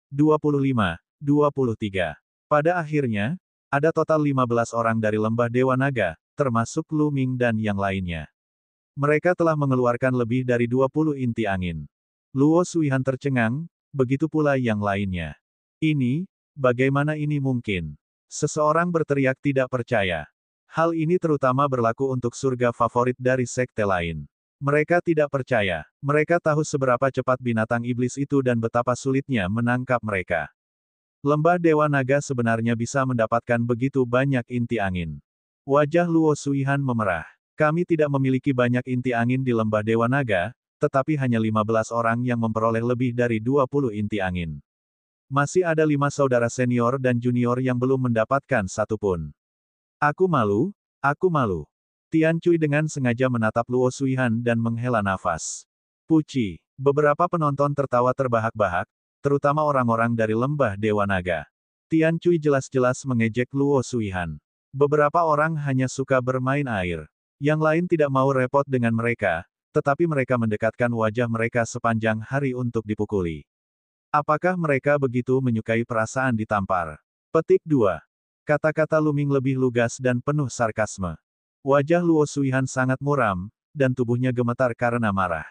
25, 23. Pada akhirnya, ada total 15 orang dari lembah Dewa Naga, termasuk Lu Ming dan yang lainnya. Mereka telah mengeluarkan lebih dari 20 inti angin. Luo Suihan tercengang, begitu pula yang lainnya. Ini, bagaimana ini mungkin? Seseorang berteriak tidak percaya. Hal ini terutama berlaku untuk surga favorit dari sekte lain. Mereka tidak percaya. Mereka tahu seberapa cepat binatang iblis itu dan betapa sulitnya menangkap mereka. Lembah Dewa Naga sebenarnya bisa mendapatkan begitu banyak inti angin. Wajah Luo Suihan memerah. Kami tidak memiliki banyak inti angin di lembah Dewa Naga, tetapi hanya 15 orang yang memperoleh lebih dari 20 inti angin. Masih ada 5 saudara senior dan junior yang belum mendapatkan satu pun. Aku malu, aku malu. Tian Cui dengan sengaja menatap Luo Suihan dan menghela nafas. Puci, beberapa penonton tertawa terbahak-bahak, terutama orang-orang dari lembah Dewa Naga. Tian Cui jelas-jelas mengejek Luo Suihan. Beberapa orang hanya suka bermain air. Yang lain tidak mau repot dengan mereka, tetapi mereka mendekatkan wajah mereka sepanjang hari untuk dipukuli. Apakah mereka begitu menyukai perasaan ditampar? Petik 2. Kata-kata Lu Ming lebih lugas dan penuh sarkasme. Wajah Luo Suihan sangat muram, dan tubuhnya gemetar karena marah.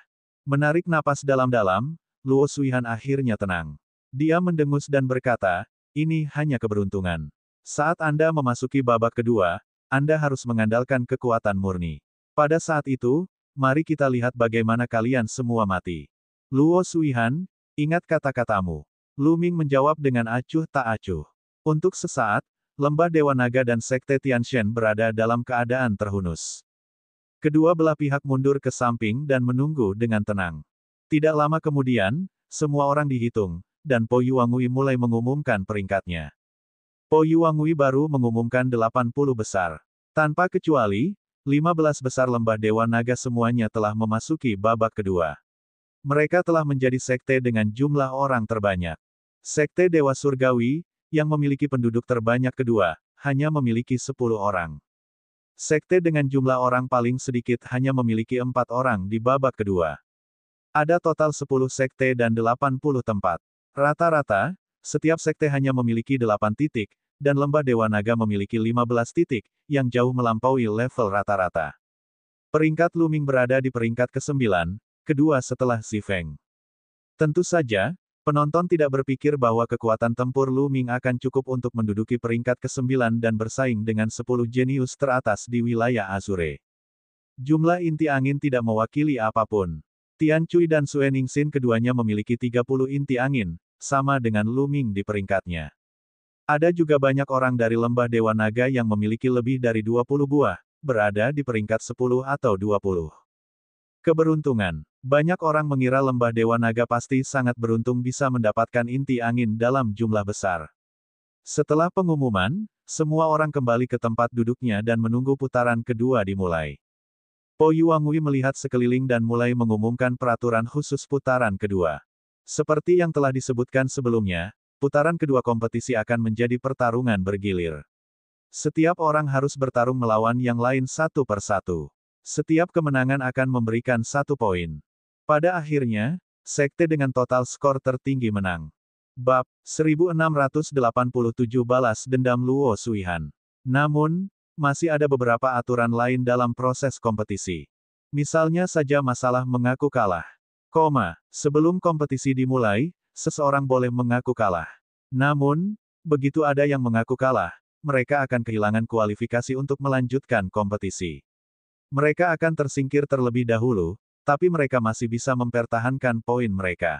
Menarik napas dalam-dalam, Luo Suihan akhirnya tenang. Dia mendengus dan berkata, ini hanya keberuntungan. Saat Anda memasuki babak kedua, Anda harus mengandalkan kekuatan murni. Pada saat itu, mari kita lihat bagaimana kalian semua mati. Luo Suihan, ingat kata-katamu. Lu Ming menjawab dengan acuh tak acuh. Untuk sesaat, lembah Dewa Naga dan Sekte Tianshan berada dalam keadaan terhunus. Kedua belah pihak mundur ke samping dan menunggu dengan tenang. Tidak lama kemudian, semua orang dihitung, dan Po Yuangui mulai mengumumkan peringkatnya. Po Yuangui baru mengumumkan 80 besar. Tanpa kecuali, 15 besar lembah Dewa Naga semuanya telah memasuki babak kedua. Mereka telah menjadi sekte dengan jumlah orang terbanyak. Sekte Dewa Surgawi, yang memiliki penduduk terbanyak kedua, hanya memiliki 10 orang. Sekte dengan jumlah orang paling sedikit hanya memiliki 4 orang di babak kedua. Ada total 10 sekte dan 80 tempat. Rata-rata, setiap sekte hanya memiliki 8 titik, dan lembah Dewa Naga memiliki 15 titik, yang jauh melampaui level rata-rata. Peringkat Lu Ming berada di peringkat ke-9, kedua setelah Xi Feng. Tentu saja, penonton tidak berpikir bahwa kekuatan tempur Lu Ming akan cukup untuk menduduki peringkat ke-9 dan bersaing dengan 10 jenius teratas di wilayah Azure. Jumlah inti angin tidak mewakili apapun. Tian Cui dan Sue Ningsin keduanya memiliki 30 inti angin, sama dengan Lu Ming di peringkatnya. Ada juga banyak orang dari Lembah Dewa Naga yang memiliki lebih dari 20 buah, berada di peringkat 10 atau 20. Keberuntungan. Banyak orang mengira Lembah Dewa Naga pasti sangat beruntung bisa mendapatkan inti angin dalam jumlah besar. Setelah pengumuman, semua orang kembali ke tempat duduknya dan menunggu putaran kedua dimulai. Po Yuangui melihat sekeliling dan mulai mengumumkan peraturan khusus putaran kedua. Seperti yang telah disebutkan sebelumnya, putaran kedua kompetisi akan menjadi pertarungan bergilir. Setiap orang harus bertarung melawan yang lain satu per satu. Setiap kemenangan akan memberikan 1 poin. Pada akhirnya, sekte dengan total skor tertinggi menang. Bab 1687 Balas Dendam Luo Suihan. Namun, masih ada beberapa aturan lain dalam proses kompetisi. Misalnya saja masalah mengaku kalah. Sebelum kompetisi dimulai, seseorang boleh mengaku kalah. Namun, begitu ada yang mengaku kalah, mereka akan kehilangan kualifikasi untuk melanjutkan kompetisi. Mereka akan tersingkir terlebih dahulu, tapi mereka masih bisa mempertahankan poin mereka.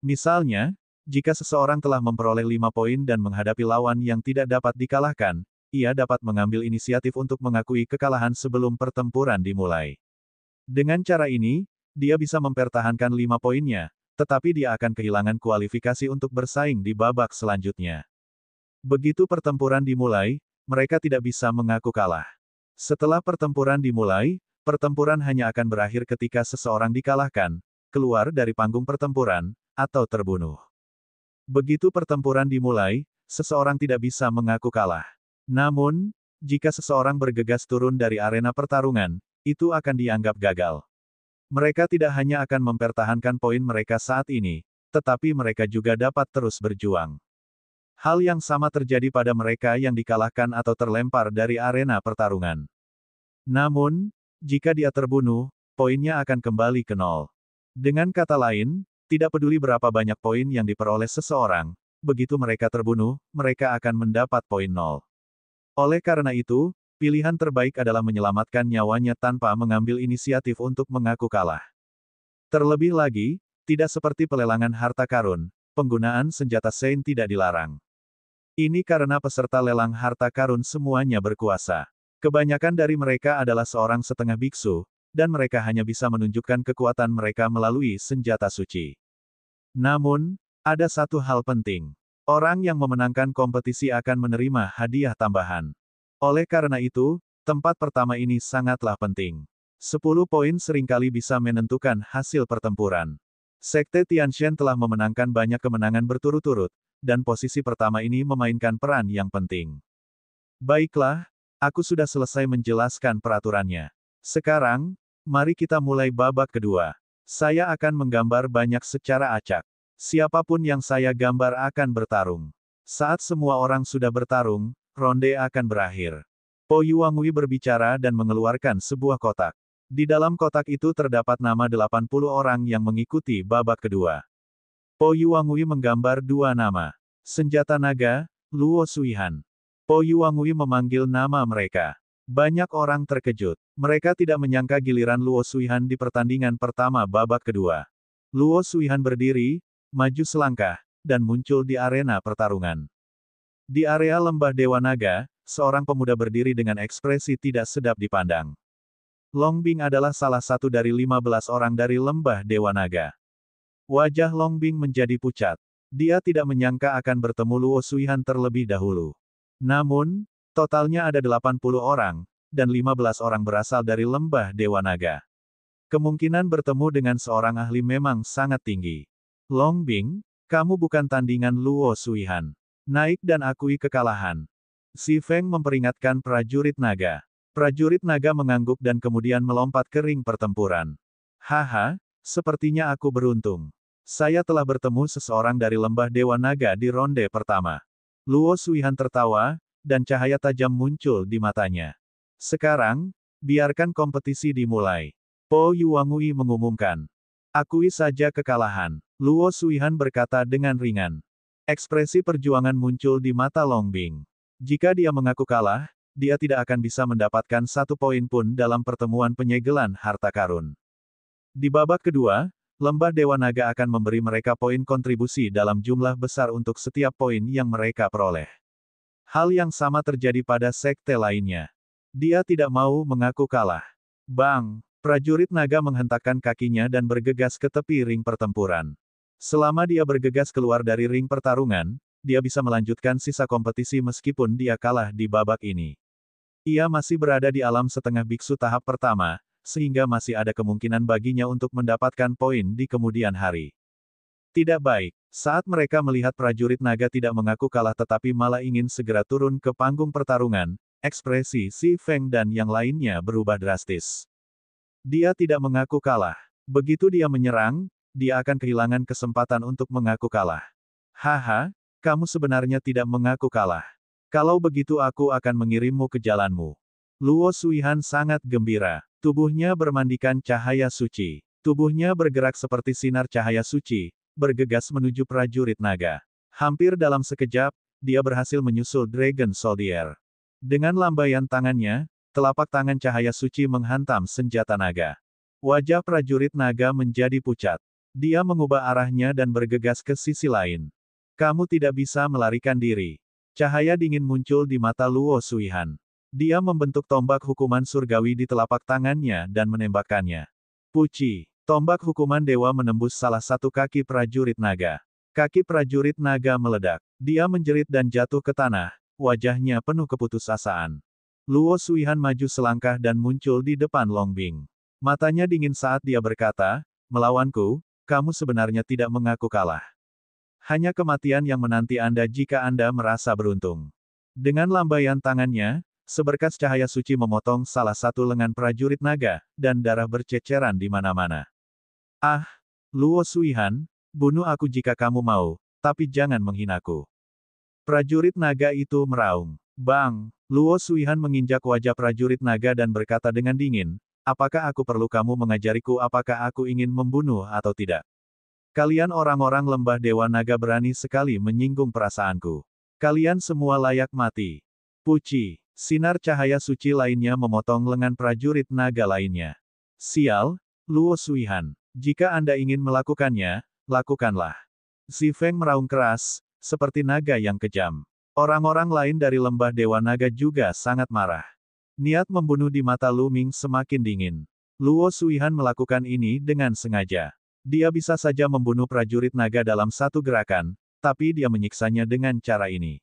Misalnya, jika seseorang telah memperoleh 5 poin dan menghadapi lawan yang tidak dapat dikalahkan, ia dapat mengambil inisiatif untuk mengakui kekalahan sebelum pertempuran dimulai. Dengan cara ini, dia bisa mempertahankan 5 poinnya, tetapi dia akan kehilangan kualifikasi untuk bersaing di babak selanjutnya. Begitu pertempuran dimulai, mereka tidak bisa mengaku kalah. Setelah pertempuran dimulai, pertempuran hanya akan berakhir ketika seseorang dikalahkan, keluar dari panggung pertempuran, atau terbunuh. Begitu pertempuran dimulai, seseorang tidak bisa mengaku kalah. Namun, jika seseorang bergegas turun dari arena pertarungan, itu akan dianggap gagal. Mereka tidak hanya akan mempertahankan poin mereka saat ini, tetapi mereka juga dapat terus berjuang. Hal yang sama terjadi pada mereka yang dikalahkan atau terlempar dari arena pertarungan. Namun, jika dia terbunuh, poinnya akan kembali ke 0. Dengan kata lain, tidak peduli berapa banyak poin yang diperoleh seseorang, begitu mereka terbunuh, mereka akan mendapat poin 0. Oleh karena itu, pilihan terbaik adalah menyelamatkan nyawanya tanpa mengambil inisiatif untuk mengaku kalah. Terlebih lagi, tidak seperti pelelangan harta karun, penggunaan senjata Sein tidak dilarang. Ini karena peserta lelang harta karun semuanya berkuasa. Kebanyakan dari mereka adalah seorang setengah biksu, dan mereka hanya bisa menunjukkan kekuatan mereka melalui senjata suci. Namun, ada satu hal penting. Orang yang memenangkan kompetisi akan menerima hadiah tambahan. Oleh karena itu, tempat pertama ini sangatlah penting. 10 poin seringkali bisa menentukan hasil pertempuran. Sekte Tianshan telah memenangkan banyak kemenangan berturut-turut, dan posisi pertama ini memainkan peran yang penting. Baiklah, aku sudah selesai menjelaskan peraturannya. Sekarang, mari kita mulai babak kedua. Saya akan menggambar banyak secara acak. Siapapun yang saya gambar akan bertarung. Saat semua orang sudah bertarung, ronde akan berakhir. Po Yuangui berbicara dan mengeluarkan sebuah kotak. Di dalam kotak itu terdapat nama 80 orang yang mengikuti babak kedua. Po Yuangui menggambar 2 nama. Senjata naga, Luo Suihan. Po Yuangui memanggil nama mereka. Banyak orang terkejut. Mereka tidak menyangka giliran Luo Suihan di pertandingan pertama babak kedua. Luo Suihan berdiri, maju selangkah, dan muncul di arena pertarungan. Di area Lembah Dewa Naga, seorang pemuda berdiri dengan ekspresi tidak sedap dipandang. Longbing adalah salah satu dari 15 orang dari Lembah Dewa Naga. Wajah Longbing menjadi pucat. Dia tidak menyangka akan bertemu Luo Suihan terlebih dahulu. Namun, totalnya ada 80 orang, dan 15 orang berasal dari Lembah Dewa Naga. Kemungkinan bertemu dengan seorang ahli memang sangat tinggi. Longbing, kamu bukan tandingan Luo Suihan. Naik dan akui kekalahan. Xi Feng memperingatkan prajurit naga. Prajurit naga mengangguk dan kemudian melompat ke ring pertempuran. Haha, sepertinya aku beruntung. Saya telah bertemu seseorang dari Lembah Dewa Naga di ronde pertama. Luo Suihan tertawa, dan cahaya tajam muncul di matanya. Sekarang, Biarkan kompetisi dimulai. Po Yuangui mengumumkan. Akui saja kekalahan. Luo Suihan berkata dengan ringan. Ekspresi perjuangan muncul di mata Long Bing. Jika dia mengaku kalah, dia tidak akan bisa mendapatkan 1 poin pun dalam pertemuan penyegelan harta karun. Di babak kedua, Lembah Dewa Naga akan memberi mereka poin kontribusi dalam jumlah besar untuk setiap poin yang mereka peroleh. Hal yang sama terjadi pada sekte lainnya. Dia tidak mau mengaku kalah. Bang! Prajurit naga menghentakkan kakinya dan bergegas ke tepi ring pertempuran. Selama dia bergegas keluar dari ring pertarungan, dia bisa melanjutkan sisa kompetisi meskipun dia kalah di babak ini. Ia masih berada di alam setengah biksu tahap pertama, sehingga masih ada kemungkinan baginya untuk mendapatkan poin di kemudian hari. Tidak baik, saat mereka melihat prajurit naga tidak mengaku kalah tetapi malah ingin segera turun ke panggung pertarungan, ekspresi Si Feng dan yang lainnya berubah drastis. Dia tidak mengaku kalah. Begitu dia menyerang, dia akan kehilangan kesempatan untuk mengaku kalah. Haha, kamu sebenarnya tidak mengaku kalah. Kalau begitu aku akan mengirimmu ke jalanmu. Luo Suihan sangat gembira. Tubuhnya bermandikan cahaya suci. Tubuhnya bergerak seperti sinar cahaya suci, bergegas menuju prajurit naga. Hampir dalam sekejap, dia berhasil menyusul Dragon Soldier. Dengan lambaian tangannya, telapak tangan cahaya suci menghantam senjata naga. Wajah prajurit naga menjadi pucat. Dia mengubah arahnya dan bergegas ke sisi lain. Kamu tidak bisa melarikan diri. Cahaya dingin muncul di mata Luo Suihan. Dia membentuk tombak hukuman surgawi di telapak tangannya dan menembakkannya. Puci, tombak hukuman dewa menembus salah satu kaki prajurit naga. Kaki prajurit naga meledak. Dia menjerit dan jatuh ke tanah, wajahnya penuh keputusasaan. Luo Suihan maju selangkah dan muncul di depan Long Bing. Matanya dingin saat dia berkata, melawanku, kamu sebenarnya tidak mengaku kalah. Hanya kematian yang menanti Anda jika Anda merasa beruntung. Dengan lambaian tangannya, seberkas cahaya suci memotong salah satu lengan prajurit naga, dan darah berceceran di mana-mana. Ah, Luo Suihan, bunuh aku jika kamu mau, tapi jangan menghinaku. Prajurit naga itu meraung. Bang! Luo Suihan menginjak wajah prajurit naga dan berkata dengan dingin, apakah aku perlu kamu mengajariku apakah aku ingin membunuh atau tidak? Kalian orang-orang lembah dewa naga berani sekali menyinggung perasaanku. Kalian semua layak mati. Puci, sinar cahaya suci lainnya memotong lengan prajurit naga lainnya. Sial, Luo Suihan. Jika Anda ingin melakukannya, lakukanlah. Si Feng meraung keras, seperti naga yang kejam. Orang-orang lain dari lembah Dewa Naga juga sangat marah. Niat membunuh di mata Lu Ming semakin dingin. Luo Suihan melakukan ini dengan sengaja. Dia bisa saja membunuh prajurit naga dalam satu gerakan, tapi dia menyiksanya dengan cara ini.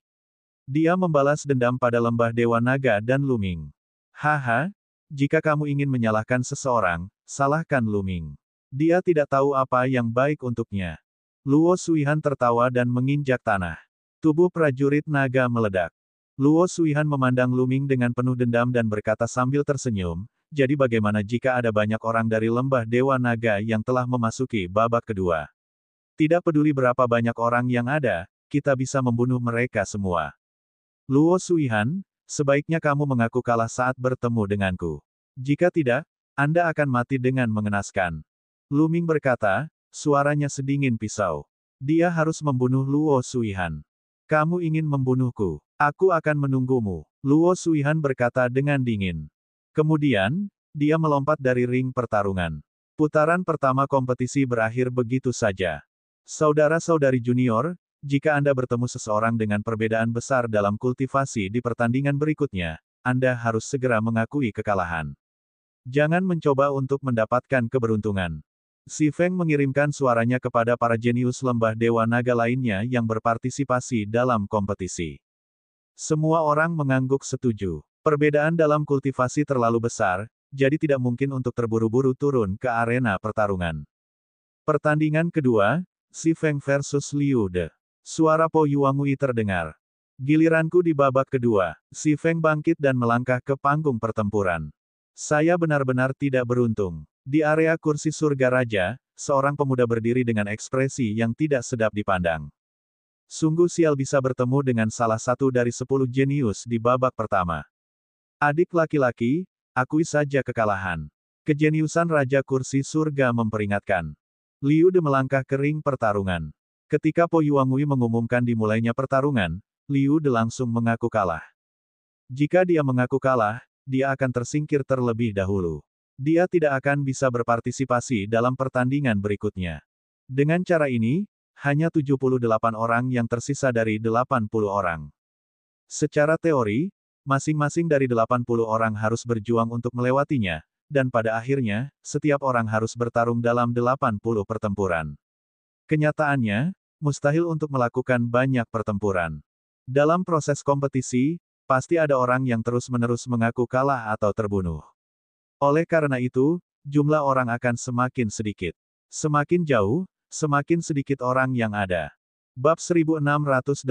Dia membalas dendam pada lembah Dewa Naga dan Lu Ming. Haha, jika kamu ingin menyalahkan seseorang, salahkan Lu Ming. Dia tidak tahu apa yang baik untuknya. Luo Suihan tertawa dan menginjak tanah. Tubuh prajurit naga meledak. Luo Suihan memandang Lu Ming dengan penuh dendam dan berkata sambil tersenyum, jadi bagaimana jika ada banyak orang dari lembah Dewa Naga yang telah memasuki babak kedua? Tidak peduli berapa banyak orang yang ada, kita bisa membunuh mereka semua. Luo Suihan, sebaiknya kamu mengaku kalah saat bertemu denganku. Jika tidak, Anda akan mati dengan mengenaskan. Lu Ming berkata, suaranya sedingin pisau. Dia harus membunuh Luo Suihan. Kamu ingin membunuhku? Aku akan menunggumu. Luo Suihan berkata dengan dingin. Kemudian, dia melompat dari ring pertarungan. Putaran pertama kompetisi berakhir begitu saja. Saudara-saudari junior, jika Anda bertemu seseorang dengan perbedaan besar dalam kultivasi di pertandingan berikutnya, Anda harus segera mengakui kekalahan. Jangan mencoba untuk mendapatkan keberuntungan. Si Feng mengirimkan suaranya kepada para jenius lembah Dewa Naga lainnya yang berpartisipasi dalam kompetisi. Semua orang mengangguk setuju. Perbedaan dalam kultivasi terlalu besar, jadi tidak mungkin untuk terburu-buru turun ke arena pertarungan. Pertandingan kedua, Si Feng versus Liu De. Suara Po Yuangui terdengar. Giliranku di babak kedua. Si Feng bangkit dan melangkah ke panggung pertempuran. Saya benar-benar tidak beruntung. Di area kursi surga raja, seorang pemuda berdiri dengan ekspresi yang tidak sedap dipandang. Sungguh sial bisa bertemu dengan salah satu dari 10 jenius di babak pertama. Adik laki-laki, akui saja kekalahan. Kejeniusan Raja Kursi Surga memperingatkan. Liu De melangkah ke ring pertarungan. Ketika Po Yuangui mengumumkan dimulainya pertarungan, Liu De langsung mengaku kalah. Jika dia mengaku kalah, dia akan tersingkir terlebih dahulu. Dia tidak akan bisa berpartisipasi dalam pertandingan berikutnya. Dengan cara ini, hanya 78 orang yang tersisa dari 80 orang. Secara teori, masing-masing dari 80 orang harus berjuang untuk melewatinya, dan pada akhirnya, setiap orang harus bertarung dalam 80 pertempuran. Kenyataannya, mustahil untuk melakukan banyak pertempuran. Dalam proses kompetisi, pasti ada orang yang terus-menerus mengaku kalah atau terbunuh. Oleh karena itu, jumlah orang akan semakin sedikit. Semakin jauh, semakin sedikit orang yang ada. Bab 1688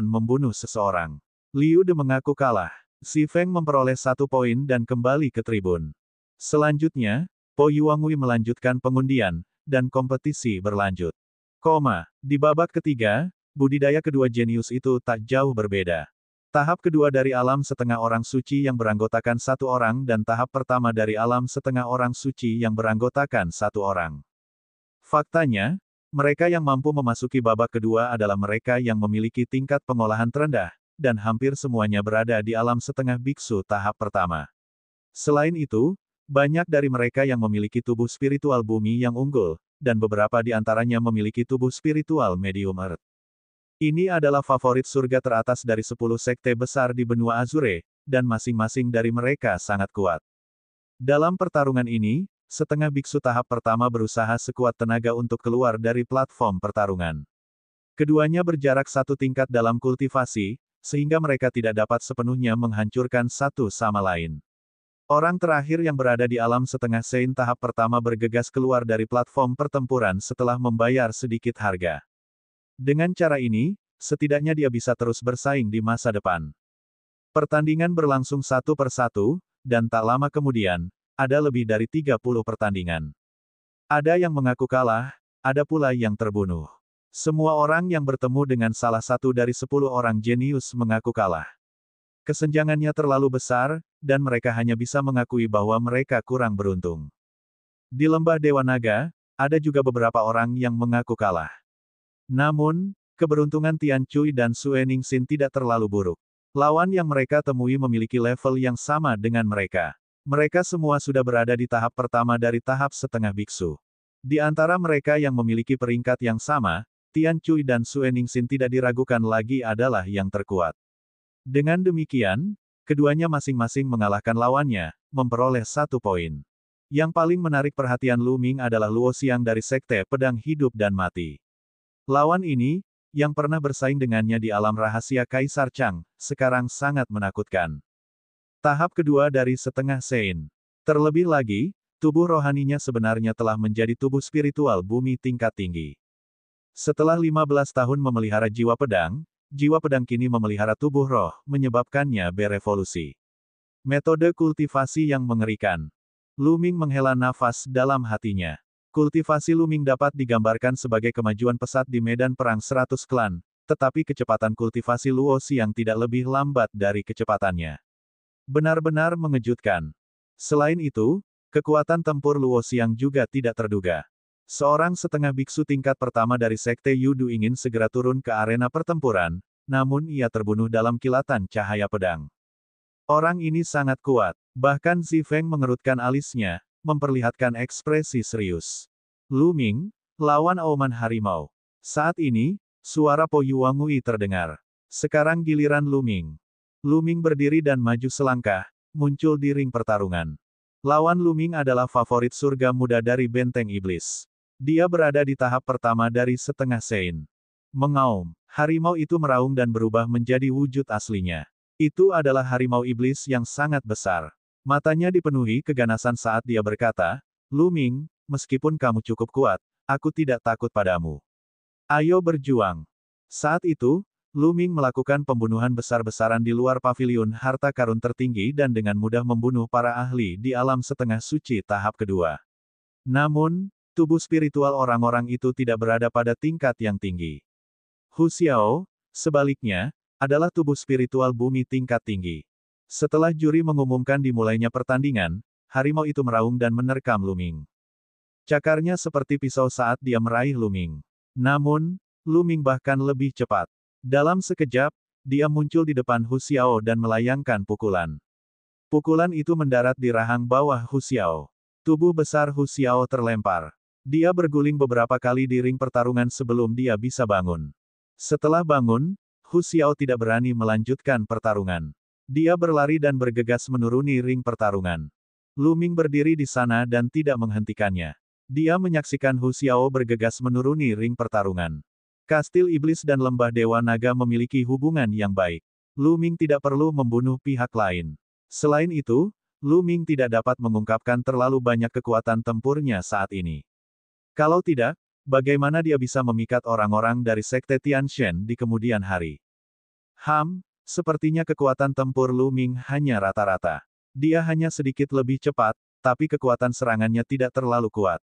membunuh seseorang. Liu De mengaku kalah. Xi Feng memperoleh 1 poin dan kembali ke tribun. Selanjutnya, Po Yuangui melanjutkan pengundian, dan kompetisi berlanjut. Di babak ketiga, budidaya kedua jenius itu tak jauh berbeda. Tahap kedua dari alam setengah orang suci yang beranggotakan 1 orang dan tahap pertama dari alam setengah orang suci yang beranggotakan 1 orang. Faktanya, mereka yang mampu memasuki babak kedua adalah mereka yang memiliki tingkat pengolahan terendah, dan hampir semuanya berada di alam setengah biksu tahap pertama. Selain itu, banyak dari mereka yang memiliki tubuh spiritual bumi yang unggul, dan beberapa di antaranya memiliki tubuh spiritual medium earth. Ini adalah favorit surga teratas dari 10 sekte besar di benua Azure, dan masing-masing dari mereka sangat kuat. Dalam pertarungan ini, setengah biksu tahap pertama berusaha sekuat tenaga untuk keluar dari platform pertarungan. Keduanya berjarak 1 tingkat dalam kultivasi, sehingga mereka tidak dapat sepenuhnya menghancurkan satu sama lain. Orang terakhir yang berada di alam setengah Sein tahap pertama bergegas keluar dari platform pertempuran setelah membayar sedikit harga. Dengan cara ini, setidaknya dia bisa terus bersaing di masa depan. Pertandingan berlangsung satu per satu, dan tak lama kemudian, ada lebih dari 30 pertandingan. Ada yang mengaku kalah, ada pula yang terbunuh. Semua orang yang bertemu dengan salah satu dari 10 orang jenius mengaku kalah. Kesenjangannya terlalu besar, dan mereka hanya bisa mengakui bahwa mereka kurang beruntung. Di lembah Dewa Naga, ada juga beberapa orang yang mengaku kalah. Namun, keberuntungan Tian Cui dan Sue Ningsin tidak terlalu buruk. Lawan yang mereka temui memiliki level yang sama dengan mereka. Mereka semua sudah berada di tahap pertama dari tahap setengah biksu. Di antara mereka yang memiliki peringkat yang sama, Tian Cui dan Sue Ningsin tidak diragukan lagi adalah yang terkuat. Dengan demikian, keduanya masing-masing mengalahkan lawannya, memperoleh 1 poin. Yang paling menarik perhatian Lu Ming adalah Luo Xiang dari Sekte Pedang Hidup dan Mati. Lawan ini, yang pernah bersaing dengannya di alam rahasia Kaisar Chang, sekarang sangat menakutkan. Tahap kedua dari setengah Sein. Terlebih lagi, tubuh rohaninya sebenarnya telah menjadi tubuh spiritual bumi tingkat tinggi. Setelah 15 tahun memelihara jiwa pedang kini memelihara tubuh roh, menyebabkannya berevolusi. Metode kultivasi yang mengerikan. Lu Ming menghela nafas dalam hatinya. Kultivasi Lu Ming dapat digambarkan sebagai kemajuan pesat di medan perang 100 klan, tetapi kecepatan kultivasi Luo Xiang tidak lebih lambat dari kecepatannya. Benar-benar mengejutkan. Selain itu, kekuatan tempur Luo Xiang juga tidak terduga. Seorang setengah biksu tingkat pertama dari Sekte Yudu ingin segera turun ke arena pertempuran, namun ia terbunuh dalam kilatan cahaya pedang. Orang ini sangat kuat, bahkan Xi Feng mengerutkan alisnya, memperlihatkan ekspresi serius. Lu Ming, lawan auman harimau. Saat ini, suara Po Yuangui terdengar. Sekarang giliran Lu Ming. Lu Ming berdiri dan maju selangkah, muncul di ring pertarungan. Lawan Lu Ming adalah favorit surga muda dari Benteng Iblis. Dia berada di tahap pertama dari setengah Sein. Mengaum, harimau itu meraung dan berubah menjadi wujud aslinya. Itu adalah harimau iblis yang sangat besar. Matanya dipenuhi keganasan saat dia berkata, Lu Ming, meskipun kamu cukup kuat, aku tidak takut padamu. Ayo berjuang. Saat itu, Lu Ming melakukan pembunuhan besar-besaran di luar paviliun harta karun tertinggi dan dengan mudah membunuh para ahli di alam setengah suci tahap kedua. Namun, tubuh spiritual orang-orang itu tidak berada pada tingkat yang tinggi. Hu Xiao, sebaliknya, adalah tubuh spiritual bumi tingkat tinggi. Setelah juri mengumumkan dimulainya pertandingan, harimau itu meraung dan menerkam Lu Ming. Cakarnya seperti pisau saat dia meraih Lu Ming. Namun, Lu Ming bahkan lebih cepat. Dalam sekejap, dia muncul di depan Hu Xiao dan melayangkan pukulan. Pukulan itu mendarat di rahang bawah Hu Xiao. Tubuh besar Hu Xiao terlempar. Dia berguling beberapa kali di ring pertarungan sebelum dia bisa bangun. Setelah bangun, Hu Xiao tidak berani melanjutkan pertarungan. Dia berlari dan bergegas menuruni ring pertarungan. Lu Ming berdiri di sana dan tidak menghentikannya. Dia menyaksikan Hu Xiao bergegas menuruni ring pertarungan. Kastil Iblis dan Lembah Dewa Naga memiliki hubungan yang baik. Lu Ming tidak perlu membunuh pihak lain. Selain itu, Lu Ming tidak dapat mengungkapkan terlalu banyak kekuatan tempurnya saat ini. Kalau tidak, bagaimana dia bisa memikat orang-orang dari Sekte Tianshan di kemudian hari? Sepertinya kekuatan tempur Lu Ming hanya rata-rata. Dia hanya sedikit lebih cepat, tapi kekuatan serangannya tidak terlalu kuat.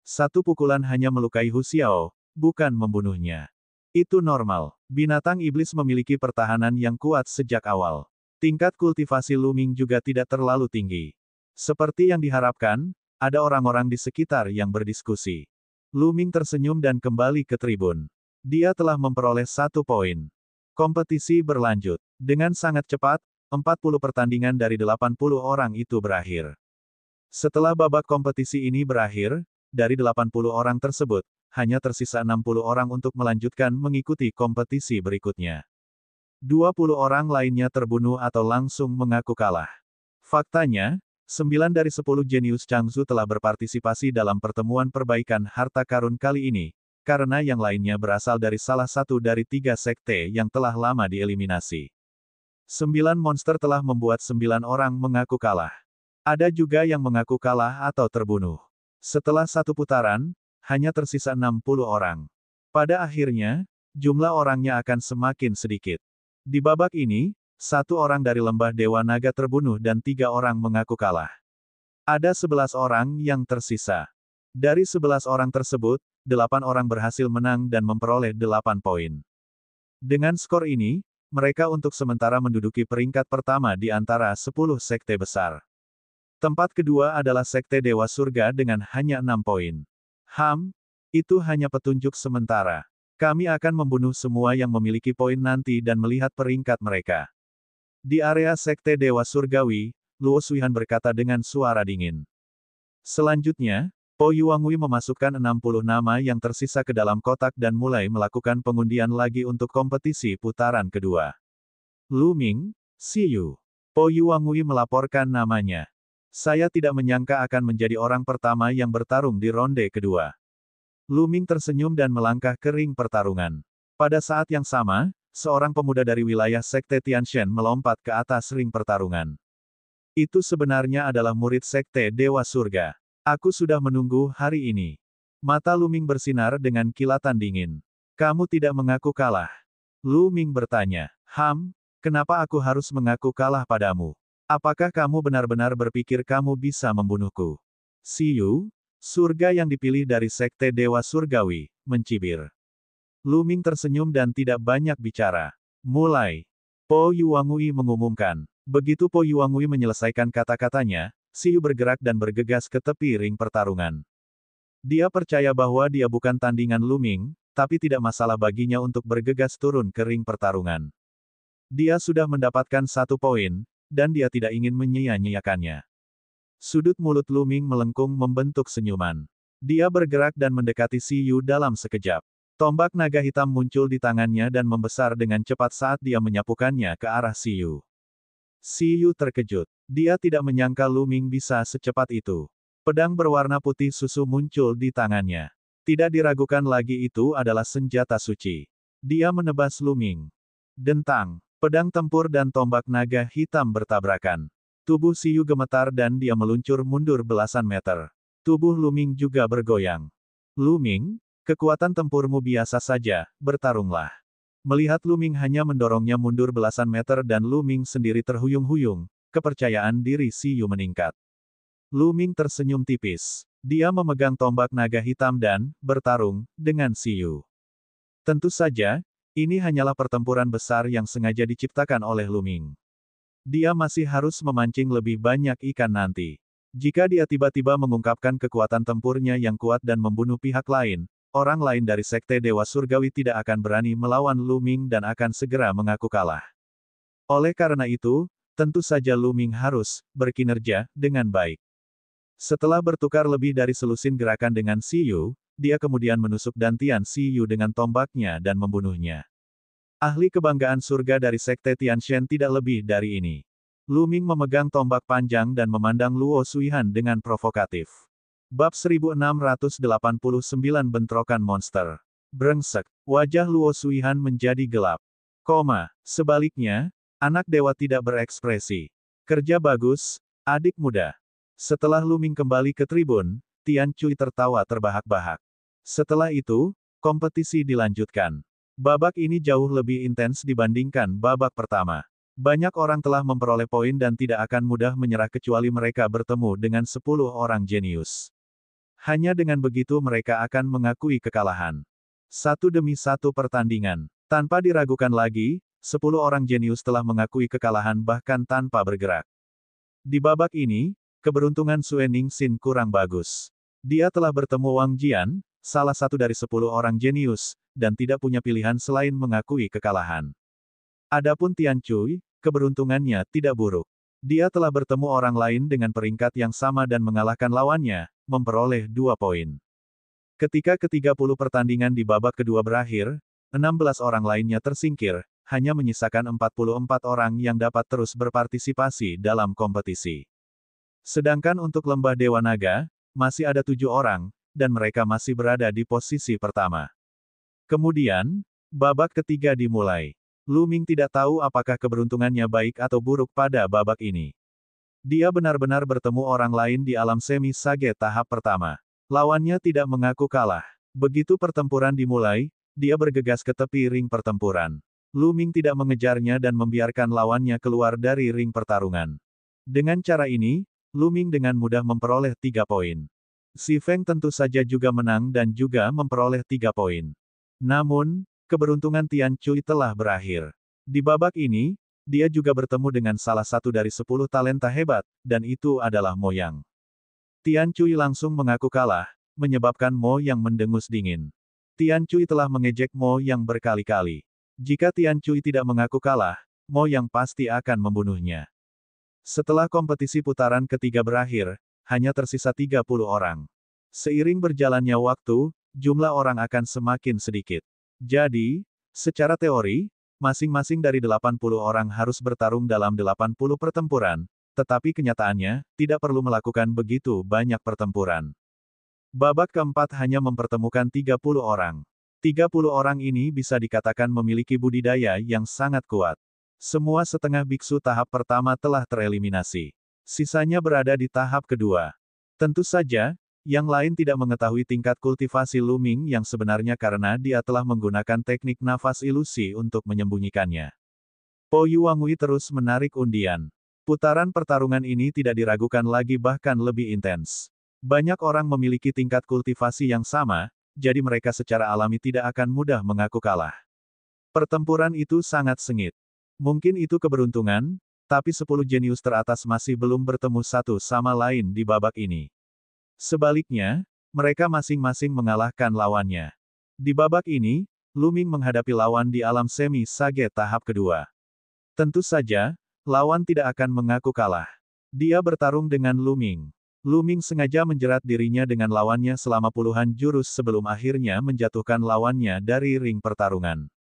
Satu pukulan hanya melukai Hu Xiao, bukan membunuhnya. Itu normal. Binatang iblis memiliki pertahanan yang kuat sejak awal. Tingkat kultivasi Lu Ming juga tidak terlalu tinggi. Seperti yang diharapkan, ada orang-orang di sekitar yang berdiskusi. Lu Ming tersenyum dan kembali ke tribun. Dia telah memperoleh 1 poin. Kompetisi berlanjut. Dengan sangat cepat, 40 pertandingan dari 80 orang itu berakhir. Setelah babak kompetisi ini berakhir, dari 80 orang tersebut, hanya tersisa 60 orang untuk melanjutkan mengikuti kompetisi berikutnya. 20 orang lainnya terbunuh atau langsung mengaku kalah. Faktanya, 9 dari 10 jenius Changzhou telah berpartisipasi dalam pertemuan perbaikan harta karun kali ini, karena yang lainnya berasal dari salah satu dari 3 sekte yang telah lama dieliminasi. 9 monster telah membuat 9 orang mengaku kalah. Ada juga yang mengaku kalah atau terbunuh. Setelah 1 putaran, hanya tersisa 60 orang. Pada akhirnya, jumlah orangnya akan semakin sedikit. Di babak ini, 1 orang dari Lembah Dewa Naga terbunuh dan 3 orang mengaku kalah. Ada 11 orang yang tersisa. Dari 11 orang tersebut, 8 orang berhasil menang dan memperoleh 8 poin. Dengan skor ini, mereka untuk sementara menduduki peringkat pertama di antara 10 sekte besar. Tempat kedua adalah Sekte Dewa Surga dengan hanya 6 poin. Itu hanya petunjuk sementara. Kami akan membunuh semua yang memiliki poin nanti dan melihat peringkat mereka. Di area Sekte Dewa Surgawi, Luo Suihan berkata dengan suara dingin. Selanjutnya, Po Yuangwei memasukkan 60 nama yang tersisa ke dalam kotak dan mulai melakukan pengundian lagi untuk kompetisi putaran kedua. Lu Ming, see you. Po Yuangwei melaporkan namanya. Saya tidak menyangka akan menjadi orang pertama yang bertarung di ronde kedua. Lu Ming tersenyum dan melangkah ke ring pertarungan. Pada saat yang sama, seorang pemuda dari wilayah Sekte Tianshan melompat ke atas ring pertarungan. Itu sebenarnya adalah murid Sekte Dewa Surga. Aku sudah menunggu hari ini. Mata Lu Ming bersinar dengan kilatan dingin. Kamu tidak mengaku kalah? Lu Ming bertanya. Kenapa aku harus mengaku kalah padamu? Apakah kamu benar-benar berpikir kamu bisa membunuhku? See you? Surga yang dipilih dari Sekte Dewa Surgawi, mencibir. Lu Ming tersenyum dan tidak banyak bicara. Mulai. Po Yuangwei mengumumkan. Begitu Po Yuangwei menyelesaikan kata-katanya, Siyu bergerak dan bergegas ke tepi ring pertarungan. Dia percaya bahwa dia bukan tandingan Lu Ming, tapi tidak masalah baginya untuk bergegas turun ke ring pertarungan. Dia sudah mendapatkan 1 poin, dan dia tidak ingin menyia-nyiakannya. Sudut mulut Lu Ming melengkung membentuk senyuman. Dia bergerak dan mendekati Siyu dalam sekejap. Tombak naga hitam muncul di tangannya dan membesar dengan cepat saat dia menyapukannya ke arah Siyu. Siyu terkejut. Dia tidak menyangka Lu Ming bisa secepat itu. Pedang berwarna putih susu muncul di tangannya. Tidak diragukan lagi itu adalah senjata suci. Dia menebas Lu Ming. Dentang. Pedang tempur dan tombak naga hitam bertabrakan. Tubuh Siyu gemetar dan dia meluncur mundur belasan meter. Tubuh Lu Ming juga bergoyang. Lu Ming, kekuatan tempurmu biasa saja, bertarunglah. Melihat Lu Ming hanya mendorongnya mundur belasan meter dan Lu Ming sendiri terhuyung-huyung, kepercayaan diri Siyu meningkat. Lu Ming tersenyum tipis. Dia memegang tombak naga hitam dan bertarung dengan Siyu. Tentu saja, ini hanyalah pertempuran besar yang sengaja diciptakan oleh Lu Ming. Dia masih harus memancing lebih banyak ikan nanti. Jika dia tiba-tiba mengungkapkan kekuatan tempurnya yang kuat dan membunuh pihak lain, orang lain dari Sekte Dewa Surgawi tidak akan berani melawan Lu Ming dan akan segera mengaku kalah. Oleh karena itu, tentu saja Lu Ming harus berkinerja dengan baik. Setelah bertukar lebih dari selusin gerakan dengan Si Yu, dia kemudian menusuk dantian Si Yu dengan tombaknya dan membunuhnya. Ahli kebanggaan surga dari Sekte Tianshan tidak lebih dari ini. Lu Ming memegang tombak panjang dan memandang Luo Suihan dengan provokatif. Bab 1689 Bentrokan Monster. Brengsek, wajah Luo Suihan menjadi gelap. Sebaliknya, anak dewa tidak berekspresi. Kerja bagus, adik muda. Setelah Lu Ming kembali ke tribun, Tian Cui tertawa terbahak-bahak. Setelah itu, kompetisi dilanjutkan. Babak ini jauh lebih intens dibandingkan babak pertama. Banyak orang telah memperoleh poin dan tidak akan mudah menyerah kecuali mereka bertemu dengan 10 orang jenius. Hanya dengan begitu mereka akan mengakui kekalahan. Satu demi satu pertandingan. Tanpa diragukan lagi, 10 orang jenius telah mengakui kekalahan bahkan tanpa bergerak. Di babak ini, keberuntungan Sue Ningsin kurang bagus. Dia telah bertemu Wang Jian, salah satu dari 10 orang jenius, dan tidak punya pilihan selain mengakui kekalahan. Adapun Tian Cui, keberuntungannya tidak buruk. Dia telah bertemu orang lain dengan peringkat yang sama dan mengalahkan lawannya, memperoleh 2 poin. Ketika ke-30 pertandingan di babak kedua berakhir, 16 orang lainnya tersingkir, hanya menyisakan 44 orang yang dapat terus berpartisipasi dalam kompetisi. Sedangkan untuk Lembah Dewa Naga, masih ada 7 orang, dan mereka masih berada di posisi pertama. Kemudian, babak ketiga dimulai. Lu Ming tidak tahu apakah keberuntungannya baik atau buruk pada babak ini. Dia benar-benar bertemu orang lain di alam semi-sage tahap pertama. Lawannya tidak mengaku kalah. Begitu pertempuran dimulai, dia bergegas ke tepi ring pertempuran. Lu Ming tidak mengejarnya dan membiarkan lawannya keluar dari ring pertarungan. Dengan cara ini, Lu Ming dengan mudah memperoleh 3 poin. Si Feng tentu saja juga menang dan juga memperoleh 3 poin. Namun, keberuntungan Tian Cui telah berakhir. Di babak ini, dia juga bertemu dengan salah satu dari 10 talenta hebat, dan itu adalah Mo Yang. Tian Cui langsung mengaku kalah, menyebabkan Mo Yang mendengus dingin. Tian Cui telah mengejek Mo Yang berkali-kali. Jika Tian Cui tidak mengaku kalah, Mo Yang pasti akan membunuhnya. Setelah kompetisi putaran ketiga berakhir, hanya tersisa 30 orang. Seiring berjalannya waktu, jumlah orang akan semakin sedikit. Jadi, secara teori, masing-masing dari 80 orang harus bertarung dalam 80 pertempuran, tetapi kenyataannya, tidak perlu melakukan begitu banyak pertempuran. Babak keempat hanya mempertemukan 30 orang. 30 orang ini bisa dikatakan memiliki budidaya yang sangat kuat. Semua setengah biksu tahap pertama telah tereliminasi. Sisanya berada di tahap kedua. Tentu saja, yang lain tidak mengetahui tingkat kultivasi Lu Ming yang sebenarnya karena dia telah menggunakan teknik nafas ilusi untuk menyembunyikannya. Po Yuangui terus menarik undian. Putaran pertarungan ini tidak diragukan lagi bahkan lebih intens. Banyak orang memiliki tingkat kultivasi yang sama, jadi mereka secara alami tidak akan mudah mengaku kalah. Pertempuran itu sangat sengit. Mungkin itu keberuntungan, tapi 10 jenius teratas masih belum bertemu satu sama lain di babak ini. Sebaliknya, mereka masing-masing mengalahkan lawannya. Di babak ini, Lu Ming menghadapi lawan di alam semi-sage tahap kedua. Tentu saja, lawan tidak akan mengaku kalah. Dia bertarung dengan Lu Ming. Lu Ming sengaja menjerat dirinya dengan lawannya selama puluhan jurus sebelum akhirnya menjatuhkan lawannya dari ring pertarungan.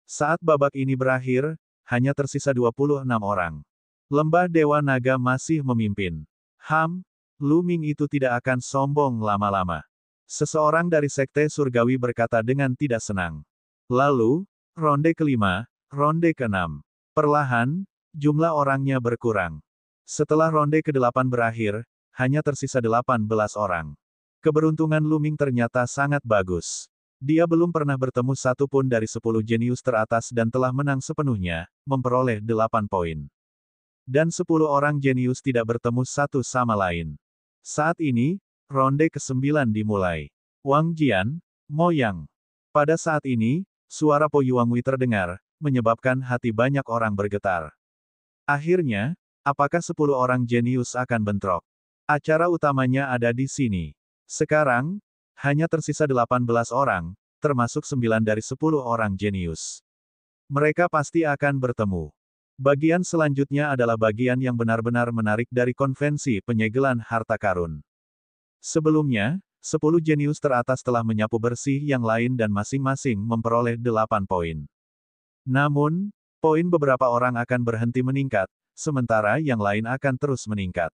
Saat babak ini berakhir, hanya tersisa 26 orang. Lembah Dewa Naga masih memimpin. Lu Ming itu tidak akan sombong lama-lama. Seseorang dari Sekte Surgawi berkata dengan tidak senang. Lalu, ronde kelima, ronde keenam. Perlahan, jumlah orangnya berkurang. Setelah ronde ke-8 berakhir, hanya tersisa 18 orang. Keberuntungan Lu Ming ternyata sangat bagus. Dia belum pernah bertemu satu pun dari 10 jenius teratas dan telah menang sepenuhnya, memperoleh 8 poin. Dan 10 orang jenius tidak bertemu satu sama lain. Saat ini, ronde ke-9 dimulai. Wang Jian, Mo Yang. Pada saat ini, suara Po Yuangui terdengar, menyebabkan hati banyak orang bergetar. Akhirnya, apakah 10 orang jenius akan bentrok? Acara utamanya ada di sini. Sekarang, hanya tersisa 18 orang, termasuk 9 dari 10 orang jenius. Mereka pasti akan bertemu. Bagian selanjutnya adalah bagian yang benar-benar menarik dari konvensi penyegelan harta karun. Sebelumnya, 10 jenius teratas telah menyapu bersih yang lain dan masing-masing memperoleh 8 poin. Namun, poin beberapa orang akan berhenti meningkat, sementara yang lain akan terus meningkat.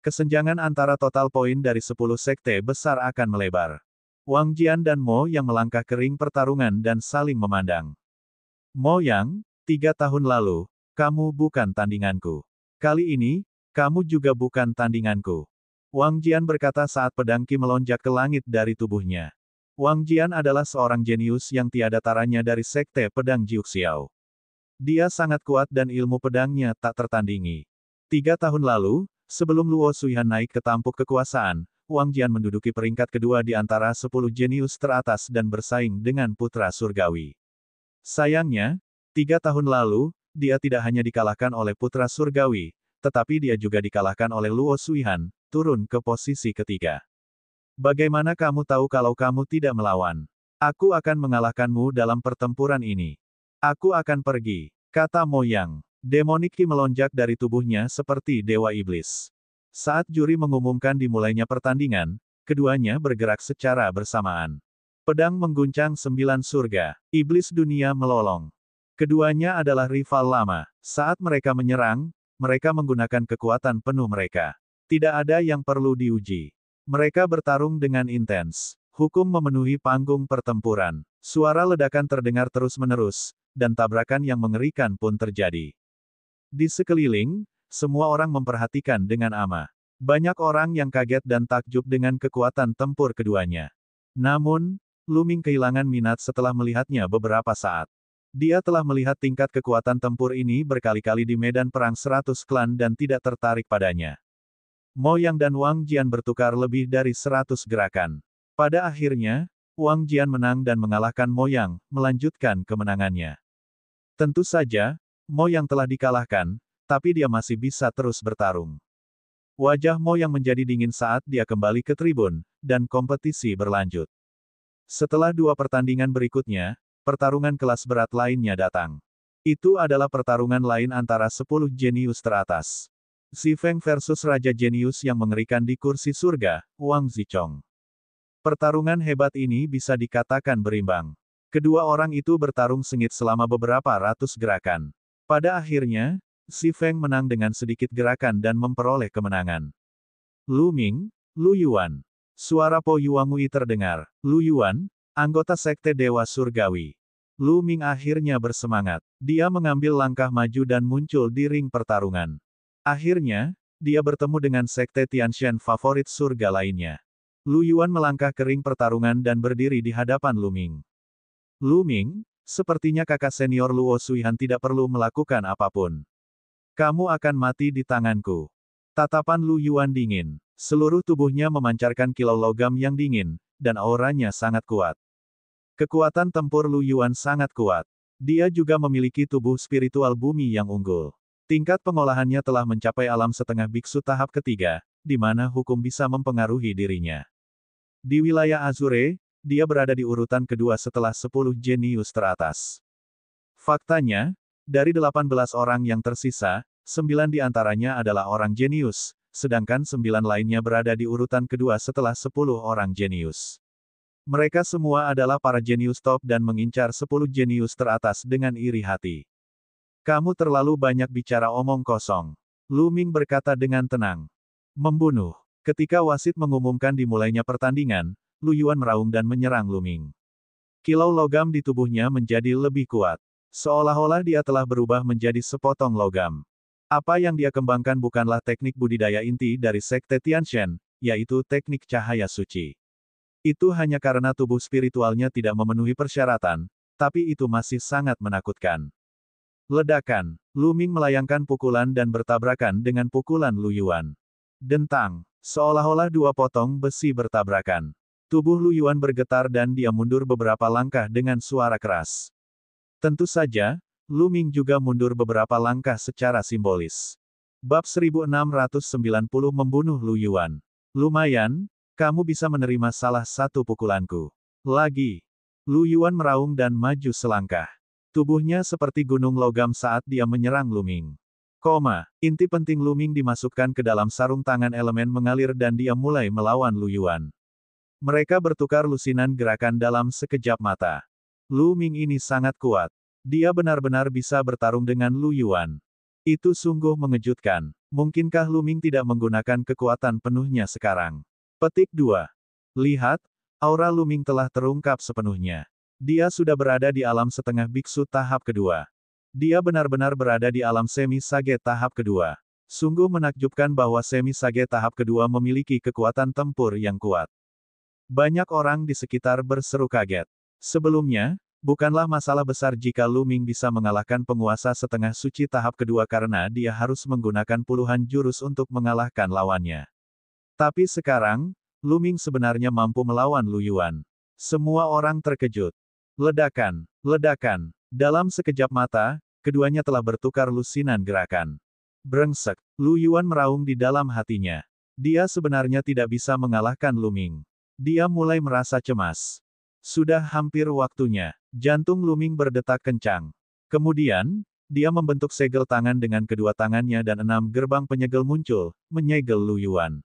Kesenjangan antara total poin dari 10 sekte besar akan melebar. Wang Jian dan Mo Yang melangkah kering pertarungan dan saling memandang. Mo Yang, 3 tahun lalu, kamu bukan tandinganku. Kali ini, kamu juga bukan tandinganku. Wang Jian berkata saat pedang Qi melonjak ke langit dari tubuhnya. Wang Jian adalah seorang jenius yang tiada taranya dari sekte pedang Jiuxiao. Dia sangat kuat dan ilmu pedangnya tak tertandingi. 3 tahun lalu, sebelum Luo Suihan naik ke tampuk kekuasaan, Wang Jian menduduki peringkat kedua di antara 10 jenius teratas dan bersaing dengan putra surgawi. Sayangnya, 3 tahun lalu, dia tidak hanya dikalahkan oleh putra surgawi, tetapi dia juga dikalahkan oleh Luo Suihan, turun ke posisi ketiga. Bagaimana kamu tahu kalau kamu tidak melawan? Aku akan mengalahkanmu dalam pertempuran ini. Aku akan pergi, kata Mo Yang. Demonik Qi melonjak dari tubuhnya seperti dewa iblis. Saat juri mengumumkan dimulainya pertandingan, keduanya bergerak secara bersamaan. Pedang mengguncang 9 surga. Iblis dunia melolong. Keduanya adalah rival lama. Saat mereka menyerang, mereka menggunakan kekuatan penuh mereka. Tidak ada yang perlu diuji. Mereka bertarung dengan intens. Hukum memenuhi panggung pertempuran. Suara ledakan terdengar terus-menerus, dan tabrakan yang mengerikan pun terjadi. Di sekeliling, semua orang memperhatikan dengan ama. Banyak orang yang kaget dan takjub dengan kekuatan tempur keduanya. Namun, Lu Ming kehilangan minat setelah melihatnya beberapa saat. Dia telah melihat tingkat kekuatan tempur ini berkali-kali di medan perang 100 klan dan tidak tertarik padanya. Mo Yang dan Wang Jian bertukar lebih dari 100 gerakan. Pada akhirnya, Wang Jian menang dan mengalahkan Mo Yang, melanjutkan kemenangannya. Tentu saja, Mo Yang telah dikalahkan, tapi dia masih bisa terus bertarung. Wajah Mo Yang menjadi dingin saat dia kembali ke tribun, dan kompetisi berlanjut. Setelah 2 pertandingan berikutnya, pertarungan kelas berat lainnya datang. Itu adalah pertarungan lain antara 10 jenius teratas. Xi Feng versus Raja Jenius yang mengerikan di kursi surga, Wang Zichong. Pertarungan hebat ini bisa dikatakan berimbang. Kedua orang itu bertarung sengit selama beberapa ratus gerakan. Pada akhirnya, Xi Feng menang dengan sedikit gerakan dan memperoleh kemenangan. Lu Ming, Lu Yuan. Suara Po Yuangui terdengar. Lu Yuan, anggota sekte Dewa Surgawi. Lu Ming akhirnya bersemangat. Dia mengambil langkah maju dan muncul di ring pertarungan. Akhirnya, dia bertemu dengan sekte Tianshan favorit surga lainnya. Lu Yuan melangkah ke ring pertarungan dan berdiri di hadapan Lu Ming. Lu Ming, sepertinya kakak senior Luo Suihan tidak perlu melakukan apapun. Kamu akan mati di tanganku. Tatapan Lu Yuan dingin. Seluruh tubuhnya memancarkan kilau logam yang dingin, dan auranya sangat kuat. Kekuatan tempur Lu Yuan sangat kuat. Dia juga memiliki tubuh spiritual bumi yang unggul. Tingkat pengolahannya telah mencapai alam setengah biksu tahap ketiga, di mana hukum bisa mempengaruhi dirinya. Di wilayah Azure, dia berada di urutan kedua setelah 10 jenius teratas. Faktanya, dari 18 orang yang tersisa, 9 di antaranya adalah orang jenius, sedangkan 9 lainnya berada di urutan kedua setelah 10 orang jenius. Mereka semua adalah para jenius top dan mengincar 10 jenius teratas dengan iri hati. Kamu terlalu banyak bicara omong kosong. Lu Ming berkata dengan tenang. Membunuh. Ketika wasit mengumumkan dimulainya pertandingan, Lu Yuan meraung dan menyerang Lu Ming. Kilau logam di tubuhnya menjadi lebih kuat. Seolah-olah dia telah berubah menjadi sepotong logam. Apa yang dia kembangkan bukanlah teknik budidaya inti dari sekte Tianshan, yaitu teknik cahaya suci. Itu hanya karena tubuh spiritualnya tidak memenuhi persyaratan, tapi itu masih sangat menakutkan. Ledakan. Lu Ming melayangkan pukulan dan bertabrakan dengan pukulan Lu Yuan. Dentang. Seolah-olah 2 potong besi bertabrakan. Tubuh Lu Yuan bergetar dan dia mundur beberapa langkah dengan suara keras. Tentu saja, Lu Ming juga mundur beberapa langkah secara simbolis. Bab 1690 membunuh Lu Yuan. Lumayan, kamu bisa menerima salah satu pukulanku. Lagi. Lu Yuan meraung dan maju selangkah. Tubuhnya seperti gunung logam saat dia menyerang Lu Ming. Inti penting Lu Ming dimasukkan ke dalam sarung tangan elemen mengalir dan dia mulai melawan Lu Yuan. Mereka bertukar lusinan gerakan dalam sekejap mata. Lu Ming ini sangat kuat. Dia benar-benar bisa bertarung dengan Lu Yuan. Itu sungguh mengejutkan. Mungkinkah Lu Ming tidak menggunakan kekuatan penuhnya sekarang? Petik 2. Lihat, aura Lu Ming telah terungkap sepenuhnya. Dia sudah berada di alam setengah biksu tahap kedua. Dia benar-benar berada di alam semi-sage tahap kedua. Sungguh menakjubkan bahwa semi-sage tahap kedua memiliki kekuatan tempur yang kuat. Banyak orang di sekitar berseru kaget. Sebelumnya, bukanlah masalah besar jika Lu Ming bisa mengalahkan penguasa setengah suci tahap kedua karena dia harus menggunakan puluhan jurus untuk mengalahkan lawannya. Tapi sekarang, Lu Ming sebenarnya mampu melawan Lu Yuan. Semua orang terkejut. Ledakan, ledakan. Dalam sekejap mata, keduanya telah bertukar lusinan gerakan. Brengsek, Lu Yuan meraung di dalam hatinya. Dia sebenarnya tidak bisa mengalahkan Lu Ming. Dia mulai merasa cemas. Sudah hampir waktunya. Jantung Lu Ming berdetak kencang. Kemudian, dia membentuk segel tangan dengan kedua tangannya dan 6 gerbang penyegel muncul, menyegel Lu Yuan.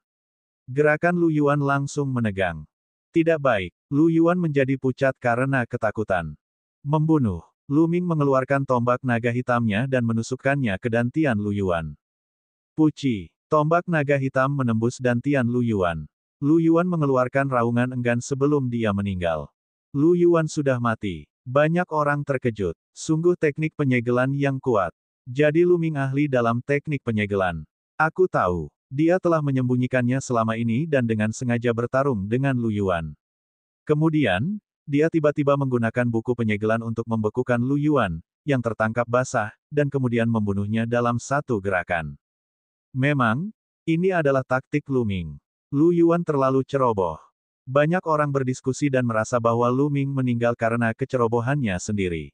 Gerakan Lu Yuan langsung menegang. Tidak baik, Lu Yuan menjadi pucat karena ketakutan. Membunuh. Lu Ming mengeluarkan tombak naga hitamnya dan menusukkannya ke dantian Lu Yuan. Puci. Tombak naga hitam menembus dantian Lu Yuan. Lu Yuan mengeluarkan raungan enggan sebelum dia meninggal. Lu Yuan sudah mati. Banyak orang terkejut. Sungguh teknik penyegelan yang kuat. Jadi Lu Ming ahli dalam teknik penyegelan. Aku tahu. Dia telah menyembunyikannya selama ini dan dengan sengaja bertarung dengan Lu Yuan. Kemudian, dia tiba-tiba menggunakan buku penyegelan untuk membekukan Lu Yuan, yang tertangkap basah, dan kemudian membunuhnya dalam satu gerakan. Memang, ini adalah taktik Lu Ming. Lu Yuan terlalu ceroboh. Banyak orang berdiskusi dan merasa bahwa Lu Ming meninggal karena kecerobohannya sendiri.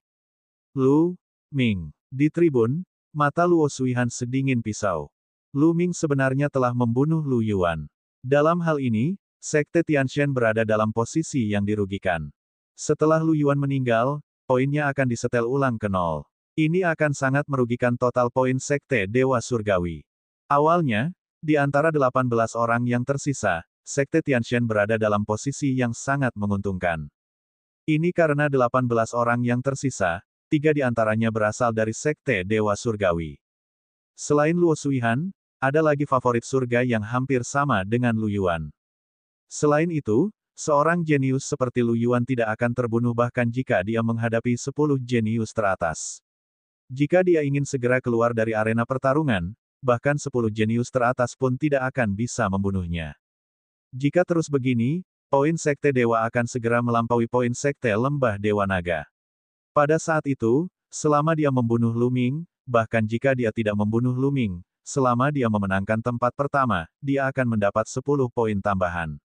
Lu Ming. Di tribun, mata Luo Suihan sedingin pisau. Lu Ming sebenarnya telah membunuh Lu Yuan. Dalam hal ini, Sekte Tianshan berada dalam posisi yang dirugikan. Setelah Lu Yuan meninggal, poinnya akan disetel ulang ke 0. Ini akan sangat merugikan total poin Sekte Dewa Surgawi. Awalnya, di antara 18 orang yang tersisa, Sekte Tianshan berada dalam posisi yang sangat menguntungkan. Ini karena 18 orang yang tersisa, 3 di antaranya berasal dari Sekte Dewa Surgawi. Selain Luo Suihan, ada lagi favorit surga yang hampir sama dengan Lu Yuan. Selain itu, seorang jenius seperti Lu Yuan tidak akan terbunuh bahkan jika dia menghadapi 10 jenius teratas. Jika dia ingin segera keluar dari arena pertarungan, bahkan 10 jenius teratas pun tidak akan bisa membunuhnya. Jika terus begini, poin Sekte Dewa akan segera melampaui poin Sekte Lembah Dewa Naga. Pada saat itu, selama dia membunuh Lu Ming, bahkan jika dia tidak membunuh Lu Ming, selama dia memenangkan tempat pertama, dia akan mendapat 10 poin tambahan.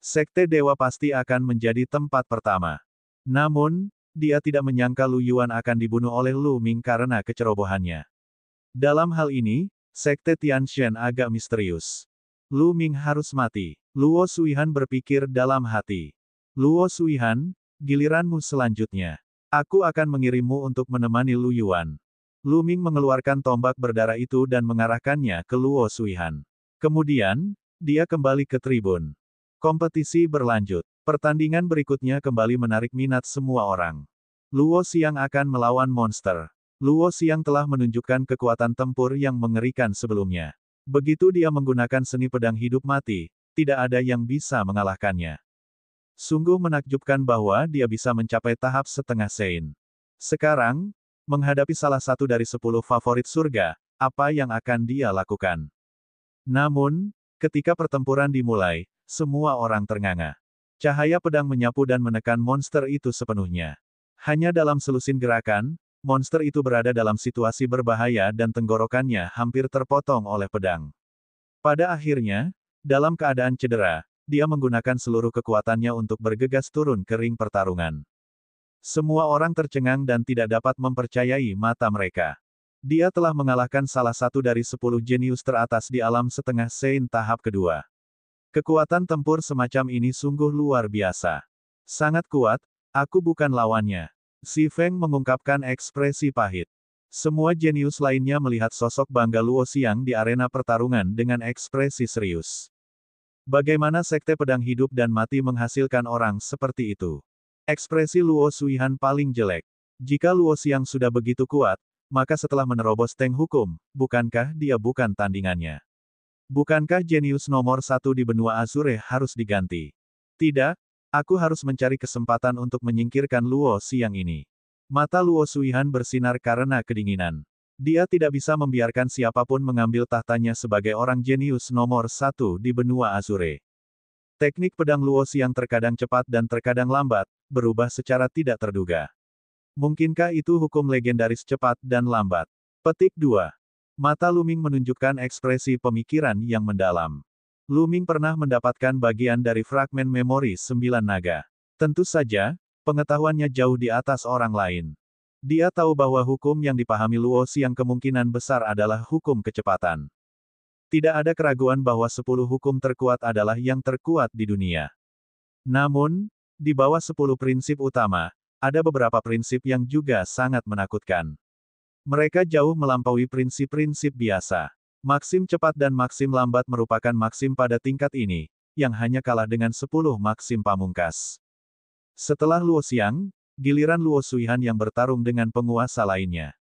Sekte Dewa pasti akan menjadi tempat pertama. Namun, dia tidak menyangka Lu Yuan akan dibunuh oleh Lu Ming karena kecerobohannya. Dalam hal ini, Sekte Tianshan agak misterius. Lu Ming harus mati. Luo Suihan berpikir dalam hati. Luo Suihan, giliranmu selanjutnya. Aku akan mengirimmu untuk menemani Lu Yuan. Lu Ming mengeluarkan tombak berdarah itu dan mengarahkannya ke Luo Suihan. Kemudian, dia kembali ke tribun. Kompetisi berlanjut. Pertandingan berikutnya kembali menarik minat semua orang. Luo Xiang akan melawan monster. Luo Xiang telah menunjukkan kekuatan tempur yang mengerikan sebelumnya. Begitu dia menggunakan seni pedang hidup mati, tidak ada yang bisa mengalahkannya. Sungguh menakjubkan bahwa dia bisa mencapai tahap setengah Sein. Sekarang, menghadapi salah satu dari 10 favorit surga, apa yang akan dia lakukan? Namun, ketika pertempuran dimulai, semua orang ternganga. Cahaya pedang menyapu dan menekan monster itu sepenuhnya. Hanya dalam selusin gerakan, monster itu berada dalam situasi berbahaya dan tenggorokannya hampir terpotong oleh pedang. Pada akhirnya, dalam keadaan cedera, dia menggunakan seluruh kekuatannya untuk bergegas turun ke ring pertarungan. Semua orang tercengang dan tidak dapat mempercayai mata mereka. Dia telah mengalahkan salah satu dari 10 jenius teratas di alam setengah Sein tahap kedua. Kekuatan tempur semacam ini sungguh luar biasa. Sangat kuat, aku bukan lawannya. Si Feng mengungkapkan ekspresi pahit. Semua jenius lainnya melihat sosok bangga Luo Xiang di arena pertarungan dengan ekspresi serius. Bagaimana sekte pedang hidup dan mati menghasilkan orang seperti itu? Ekspresi Luo Suihan paling jelek. Jika Luo Xiang sudah begitu kuat, maka setelah menerobos Teng Hukum, bukankah dia bukan tandingannya? Bukankah jenius nomor 1 di benua Azure harus diganti? Tidak, aku harus mencari kesempatan untuk menyingkirkan Luo Xiang ini. Mata Luo Suihan bersinar karena kedinginan. Dia tidak bisa membiarkan siapapun mengambil tahtanya sebagai orang jenius nomor 1 di benua Azure. Teknik pedang Luo Xiang terkadang cepat dan terkadang lambat, berubah secara tidak terduga. Mungkinkah itu hukum legendaris cepat dan lambat? Petik 2. Mata Luming menunjukkan ekspresi pemikiran yang mendalam. Luming pernah mendapatkan bagian dari fragmen memori 9 naga. Tentu saja, pengetahuannya jauh di atas orang lain. Dia tahu bahwa hukum yang dipahami Luo Xiang kemungkinan besar adalah hukum kecepatan. Tidak ada keraguan bahwa 10 hukum terkuat adalah yang terkuat di dunia. Namun, di bawah 10 prinsip utama, ada beberapa prinsip yang juga sangat menakutkan. Mereka jauh melampaui prinsip-prinsip biasa. Maksim cepat dan maksim lambat merupakan maksim pada tingkat ini, yang hanya kalah dengan 10 maksim pamungkas. Setelah Luo Xiang, giliran Luo Suihan yang bertarung dengan penguasa lainnya.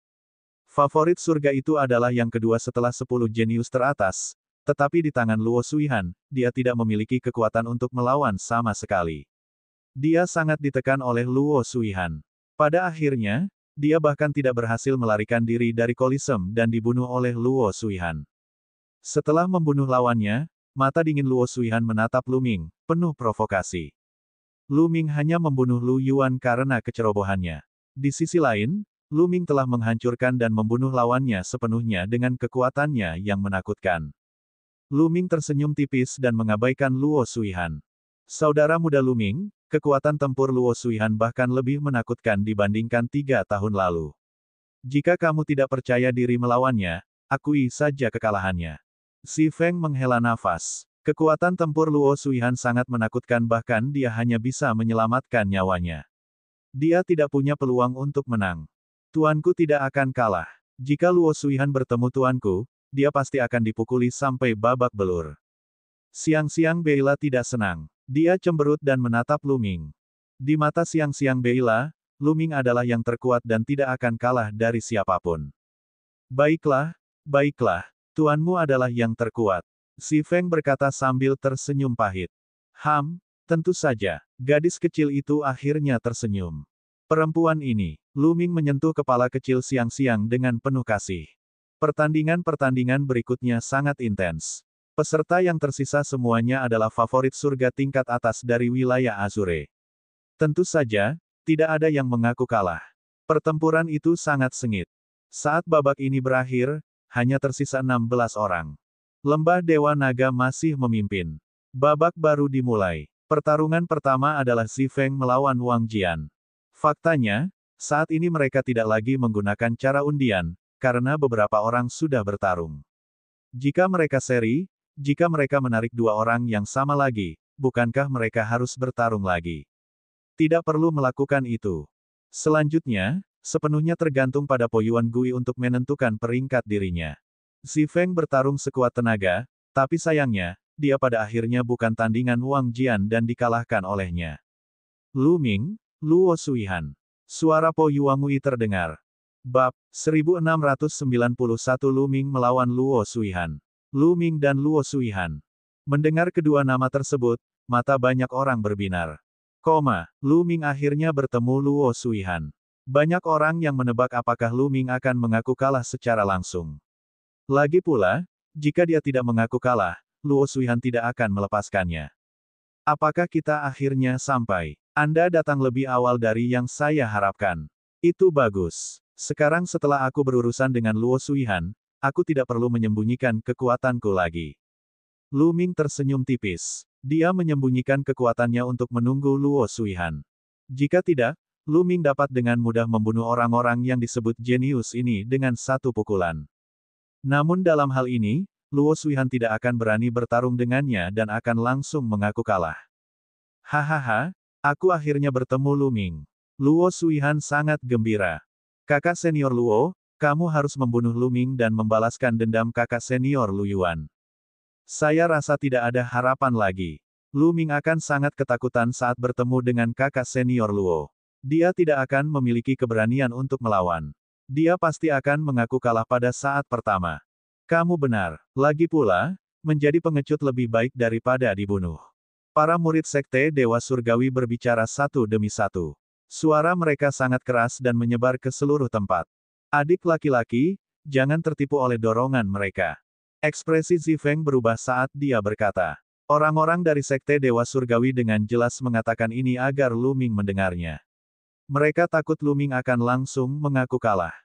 Favorit surga itu adalah yang kedua setelah 10 jenius teratas, tetapi di tangan Luo Suihan, dia tidak memiliki kekuatan untuk melawan sama sekali. Dia sangat ditekan oleh Luo Suihan. Pada akhirnya, dia bahkan tidak berhasil melarikan diri dari Kolisem dan dibunuh oleh Luo Suihan. Setelah membunuh lawannya, mata dingin Luo Suihan menatap Luming, penuh provokasi. Luming hanya membunuh Lu Yuan karena kecerobohannya. Di sisi lain, Luming telah menghancurkan dan membunuh lawannya sepenuhnya dengan kekuatannya yang menakutkan. Luming tersenyum tipis dan mengabaikan Luo Suihan. Saudara muda Luming, kekuatan tempur Luo Suihan bahkan lebih menakutkan dibandingkan 3 tahun lalu. Jika kamu tidak percaya diri melawannya, akui saja kekalahannya. Si Feng menghela nafas. Kekuatan tempur Luo Suihan sangat menakutkan bahkan dia hanya bisa menyelamatkan nyawanya. Dia tidak punya peluang untuk menang. Tuanku tidak akan kalah. Jika Luo Suihan bertemu tuanku, dia pasti akan dipukuli sampai babak belur. Siang-siang Beila tidak senang. Dia cemberut dan menatap Luming. Di mata siang-siang Beila, Luming adalah yang terkuat dan tidak akan kalah dari siapapun. Baiklah, baiklah, tuanmu adalah yang terkuat. Si Feng berkata sambil tersenyum pahit. Tentu saja, gadis kecil itu akhirnya tersenyum. Perempuan ini, Luming menyentuh kepala kecil siang-siang dengan penuh kasih. Pertandingan-pertandingan berikutnya sangat intens. Peserta yang tersisa semuanya adalah favorit surga tingkat atas dari wilayah Azure. Tentu saja, tidak ada yang mengaku kalah. Pertempuran itu sangat sengit. Saat babak ini berakhir, hanya tersisa 16 orang. Lembah Dewa Naga masih memimpin. Babak baru dimulai. Pertarungan pertama adalah Si Feng melawan Wang Jian. Faktanya, saat ini mereka tidak lagi menggunakan cara undian, karena beberapa orang sudah bertarung. Jika mereka seri, jika mereka menarik 2 orang yang sama lagi, bukankah mereka harus bertarung lagi? Tidak perlu melakukan itu. Selanjutnya, sepenuhnya tergantung pada Po Yuan Gui untuk menentukan peringkat dirinya. Si Feng bertarung sekuat tenaga, tapi sayangnya, dia pada akhirnya bukan tandingan Wang Jian dan dikalahkan olehnya. Luming, Luo Suihan. Suara Po Yuangui terdengar. Bab 1691 Luming melawan Luo Suihan. Luming dan Luo Suihan. Mendengar kedua nama tersebut, mata banyak orang berbinar. Luming akhirnya bertemu Luo Suihan. Banyak orang yang menebak apakah Luming akan mengaku kalah secara langsung. Lagi pula, jika dia tidak mengaku kalah, Luo Suihan tidak akan melepaskannya. Apakah kita akhirnya sampai? Anda datang lebih awal dari yang saya harapkan. Itu bagus. Sekarang setelah aku berurusan dengan Luo Suihan, aku tidak perlu menyembunyikan kekuatanku lagi. Luming tersenyum tipis. Dia menyembunyikan kekuatannya untuk menunggu Luo Suihan. Jika tidak, Lu Ming dapat dengan mudah membunuh orang-orang yang disebut jenius ini dengan satu pukulan. Namun dalam hal ini, Luo Suihan tidak akan berani bertarung dengannya dan akan langsung mengaku kalah. Hahaha, aku akhirnya bertemu Lu Ming. Luo Suihan sangat gembira. Kakak senior Luo, kamu harus membunuh Lu Ming dan membalaskan dendam kakak senior Lu Yuan. Saya rasa tidak ada harapan lagi. Lu Ming akan sangat ketakutan saat bertemu dengan kakak senior Luo. Dia tidak akan memiliki keberanian untuk melawan. Dia pasti akan mengaku kalah pada saat pertama. Kamu benar. Lagi pula, menjadi pengecut lebih baik daripada dibunuh. Para murid Sekte Dewa Surgawi berbicara satu demi satu. Suara mereka sangat keras dan menyebar ke seluruh tempat. Adik laki-laki, jangan tertipu oleh dorongan mereka. Ekspresi Zifeng berubah saat dia berkata. Orang-orang dari Sekte Dewa Surgawi dengan jelas mengatakan ini agar Lu Ming mendengarnya. Mereka takut Lu Ming akan langsung mengaku kalah.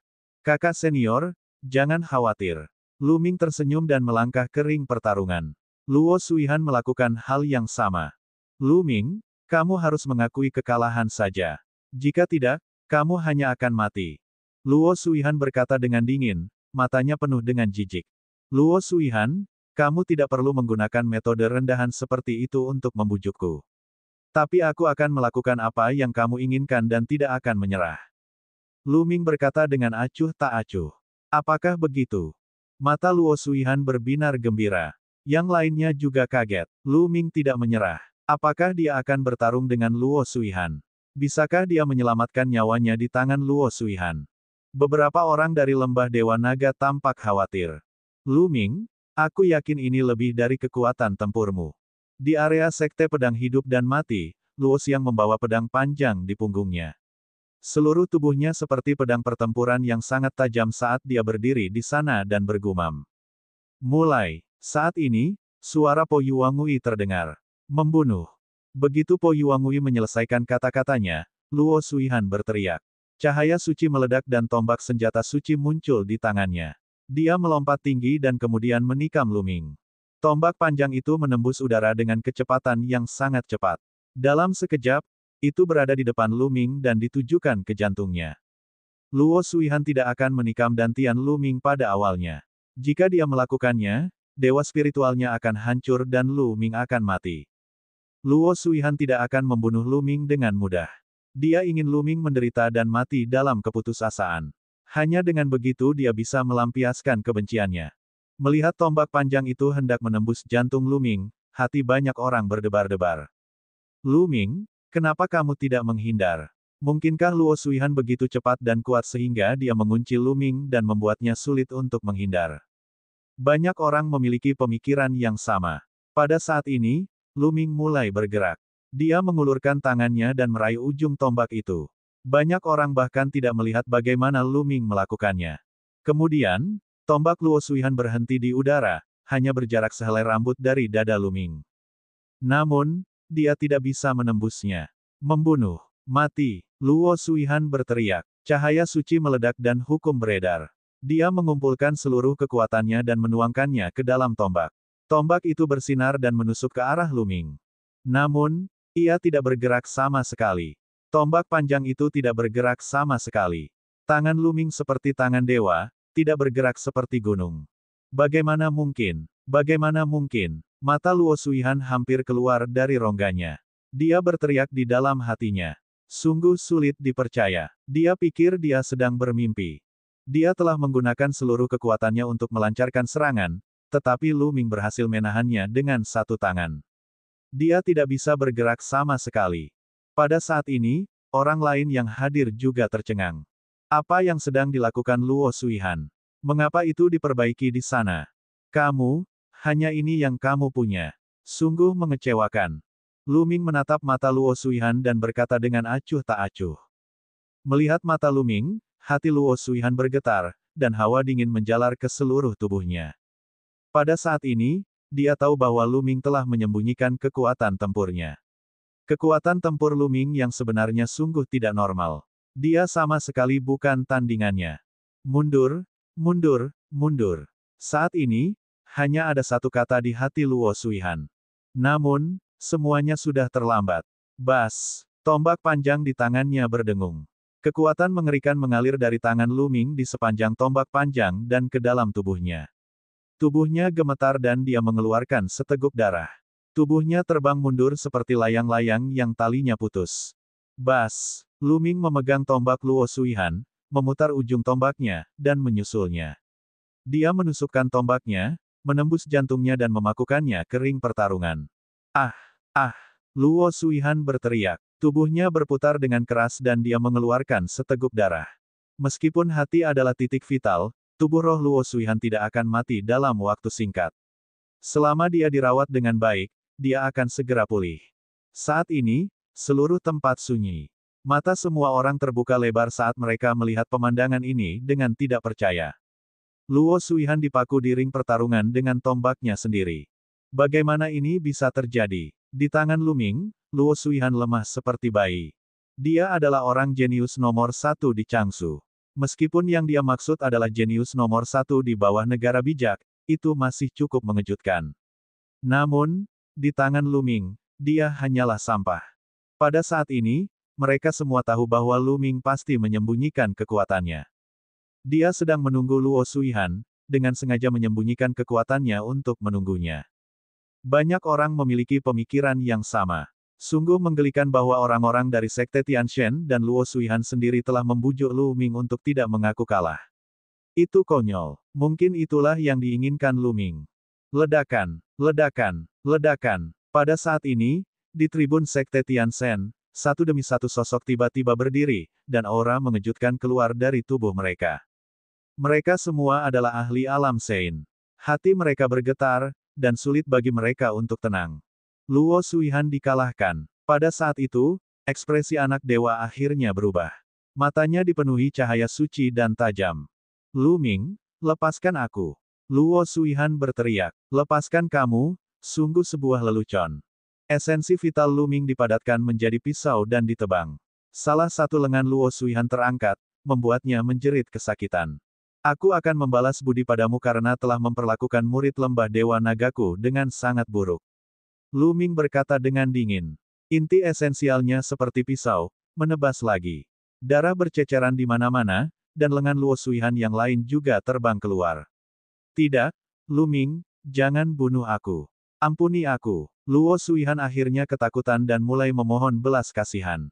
Kakak senior, jangan khawatir. Lu Ming tersenyum dan melangkah ke ring pertarungan. Luo Suihan melakukan hal yang sama. Lu Ming, kamu harus mengakui kekalahan saja. Jika tidak, kamu hanya akan mati. Luo Suihan berkata dengan dingin, matanya penuh dengan jijik. Luo Suihan, kamu tidak perlu menggunakan metode rendahan seperti itu untuk membujukku. Tapi aku akan melakukan apa yang kamu inginkan dan tidak akan menyerah. Lu Ming berkata dengan acuh tak acuh. Apakah begitu? Mata Luo Suihan berbinar gembira. Yang lainnya juga kaget. Lu Ming tidak menyerah. Apakah dia akan bertarung dengan Luo Suihan? Bisakah dia menyelamatkan nyawanya di tangan Luo Suihan? Beberapa orang dari lembah Dewa Naga tampak khawatir. Lu Ming, aku yakin ini lebih dari kekuatan tempurmu. Di area Sekte Pedang Hidup dan Mati, Luo Xiang membawa pedang panjang di punggungnya. Seluruh tubuhnya seperti pedang pertempuran yang sangat tajam saat dia berdiri di sana dan bergumam. Mulai. Saat ini, suara Po Yuangui terdengar. Membunuh. Begitu Po Yuangui menyelesaikan kata-katanya, Luo Suihan berteriak. Cahaya suci meledak dan tombak senjata suci muncul di tangannya. Dia melompat tinggi dan kemudian menikam Lu Ming. Tombak panjang itu menembus udara dengan kecepatan yang sangat cepat. Dalam sekejap, itu berada di depan Lu Ming dan ditujukan ke jantungnya. Luo Suihan tidak akan menikam dantian Lu Ming pada awalnya. Jika dia melakukannya, dewa spiritualnya akan hancur dan Lu Ming akan mati. Luo Suihan tidak akan membunuh Lu Ming dengan mudah. Dia ingin Lu Ming menderita dan mati dalam keputusasaan. Hanya dengan begitu dia bisa melampiaskan kebenciannya. Melihat tombak panjang itu hendak menembus jantung Lu Ming, hati banyak orang berdebar-debar. Lu Ming, kenapa kamu tidak menghindar? Mungkinkah Luo Suihan begitu cepat dan kuat sehingga dia mengunci Lu Ming dan membuatnya sulit untuk menghindar? Banyak orang memiliki pemikiran yang sama. Pada saat ini, Lu Ming mulai bergerak. Dia mengulurkan tangannya dan meraih ujung tombak itu. Banyak orang bahkan tidak melihat bagaimana Lu Ming melakukannya. Kemudian, tombak Luo Suihan berhenti di udara, hanya berjarak sehelai rambut dari dada Lu Ming. Namun, dia tidak bisa menembusnya. Membunuh. Mati. Luo Suihan berteriak. Cahaya suci meledak dan hukum beredar. Dia mengumpulkan seluruh kekuatannya dan menuangkannya ke dalam tombak. Tombak itu bersinar dan menusuk ke arah Lu Ming. Namun, ia tidak bergerak sama sekali. Tombak panjang itu tidak bergerak sama sekali. Tangan Lu Ming seperti tangan dewa, tidak bergerak seperti gunung. Bagaimana mungkin? Bagaimana mungkin? Mata Luo Suihan hampir keluar dari rongganya. Dia berteriak di dalam hatinya. Sungguh sulit dipercaya. Dia pikir dia sedang bermimpi. Dia telah menggunakan seluruh kekuatannya untuk melancarkan serangan, tetapi Lu Ming berhasil menahannya dengan satu tangan. Dia tidak bisa bergerak sama sekali. Pada saat ini, orang lain yang hadir juga tercengang. Apa yang sedang dilakukan Luo Suihan? Mengapa itu diperbaiki di sana? Kamu, hanya ini yang kamu punya. Sungguh mengecewakan. Lu Ming menatap mata Luo Suihan dan berkata dengan acuh tak acuh. Melihat mata Lu Ming, hati Luo Suihan bergetar, dan hawa dingin menjalar ke seluruh tubuhnya. Pada saat ini, dia tahu bahwa Lu Ming telah menyembunyikan kekuatan tempurnya. Kekuatan tempur Lu Ming yang sebenarnya sungguh tidak normal. Dia sama sekali bukan tandingannya. Mundur, mundur, mundur. Saat ini, hanya ada satu kata di hati Luo Suihan. Namun, semuanya sudah terlambat. Bas. Tombak panjang di tangannya berdengung. Kekuatan mengerikan mengalir dari tangan Lu Ming di sepanjang tombak panjang dan ke dalam tubuhnya. Tubuhnya gemetar dan dia mengeluarkan seteguk darah. Tubuhnya terbang mundur seperti layang-layang yang talinya putus. Bas! Lu Ming memegang tombak Luo Suihan, memutar ujung tombaknya, dan menyusulnya. Dia menusukkan tombaknya, menembus jantungnya dan memakukannya ke ring pertarungan. Ah! Ah! Luo Suihan berteriak. Tubuhnya berputar dengan keras dan dia mengeluarkan seteguk darah. Meskipun hati adalah titik vital, tubuh roh Luo Suihan tidak akan mati dalam waktu singkat. Selama dia dirawat dengan baik, dia akan segera pulih. Saat ini, seluruh tempat sunyi. Mata semua orang terbuka lebar saat mereka melihat pemandangan ini dengan tidak percaya. Luo Suihan dipaku di ring pertarungan dengan tombaknya sendiri. Bagaimana ini bisa terjadi? Di tangan Lu Ming, Luo Suihan lemah seperti bayi. Dia adalah orang jenius nomor 1 di Changsu. Meskipun yang dia maksud adalah jenius nomor 1 di bawah negara bijak, itu masih cukup mengejutkan. Namun, di tangan Lu Ming, dia hanyalah sampah. Pada saat ini, mereka semua tahu bahwa Lu Ming pasti menyembunyikan kekuatannya. Dia sedang menunggu Luo Suihan, dengan sengaja menyembunyikan kekuatannya untuk menunggunya. Banyak orang memiliki pemikiran yang sama. Sungguh menggelikan bahwa orang-orang dari Sekte Tianshan dan Luo Suihan sendiri telah membujuk Lu Ming untuk tidak mengaku kalah. Itu konyol. Mungkin itulah yang diinginkan Lu Ming. Ledakan, ledakan, ledakan. Pada saat ini, di tribun Sekte Tianshan, satu demi satu sosok tiba-tiba berdiri, dan aura mengejutkan keluar dari tubuh mereka. Mereka semua adalah ahli alam Sein. Hati mereka bergetar, dan sulit bagi mereka untuk tenang. Luo Suihan dikalahkan. Pada saat itu, ekspresi anak dewa akhirnya berubah. Matanya dipenuhi cahaya suci dan tajam. Lu Ming, lepaskan aku. Luo Suihan berteriak. Lepaskan kamu, sungguh sebuah lelucon. Esensi vital Lu Ming dipadatkan menjadi pisau dan ditebang. Salah satu lengan Luo Suihan terangkat, membuatnya menjerit kesakitan. Aku akan membalas budi padamu karena telah memperlakukan murid lembah Dewa Nagaku dengan sangat buruk. Lu Ming berkata dengan dingin. Inti esensialnya seperti pisau, menebas lagi. Darah berceceran di mana-mana, dan lengan Luo Suihan yang lain juga terbang keluar. Tidak, Lu Ming, jangan bunuh aku. Ampuni aku. Luo Suihan akhirnya ketakutan dan mulai memohon belas kasihan.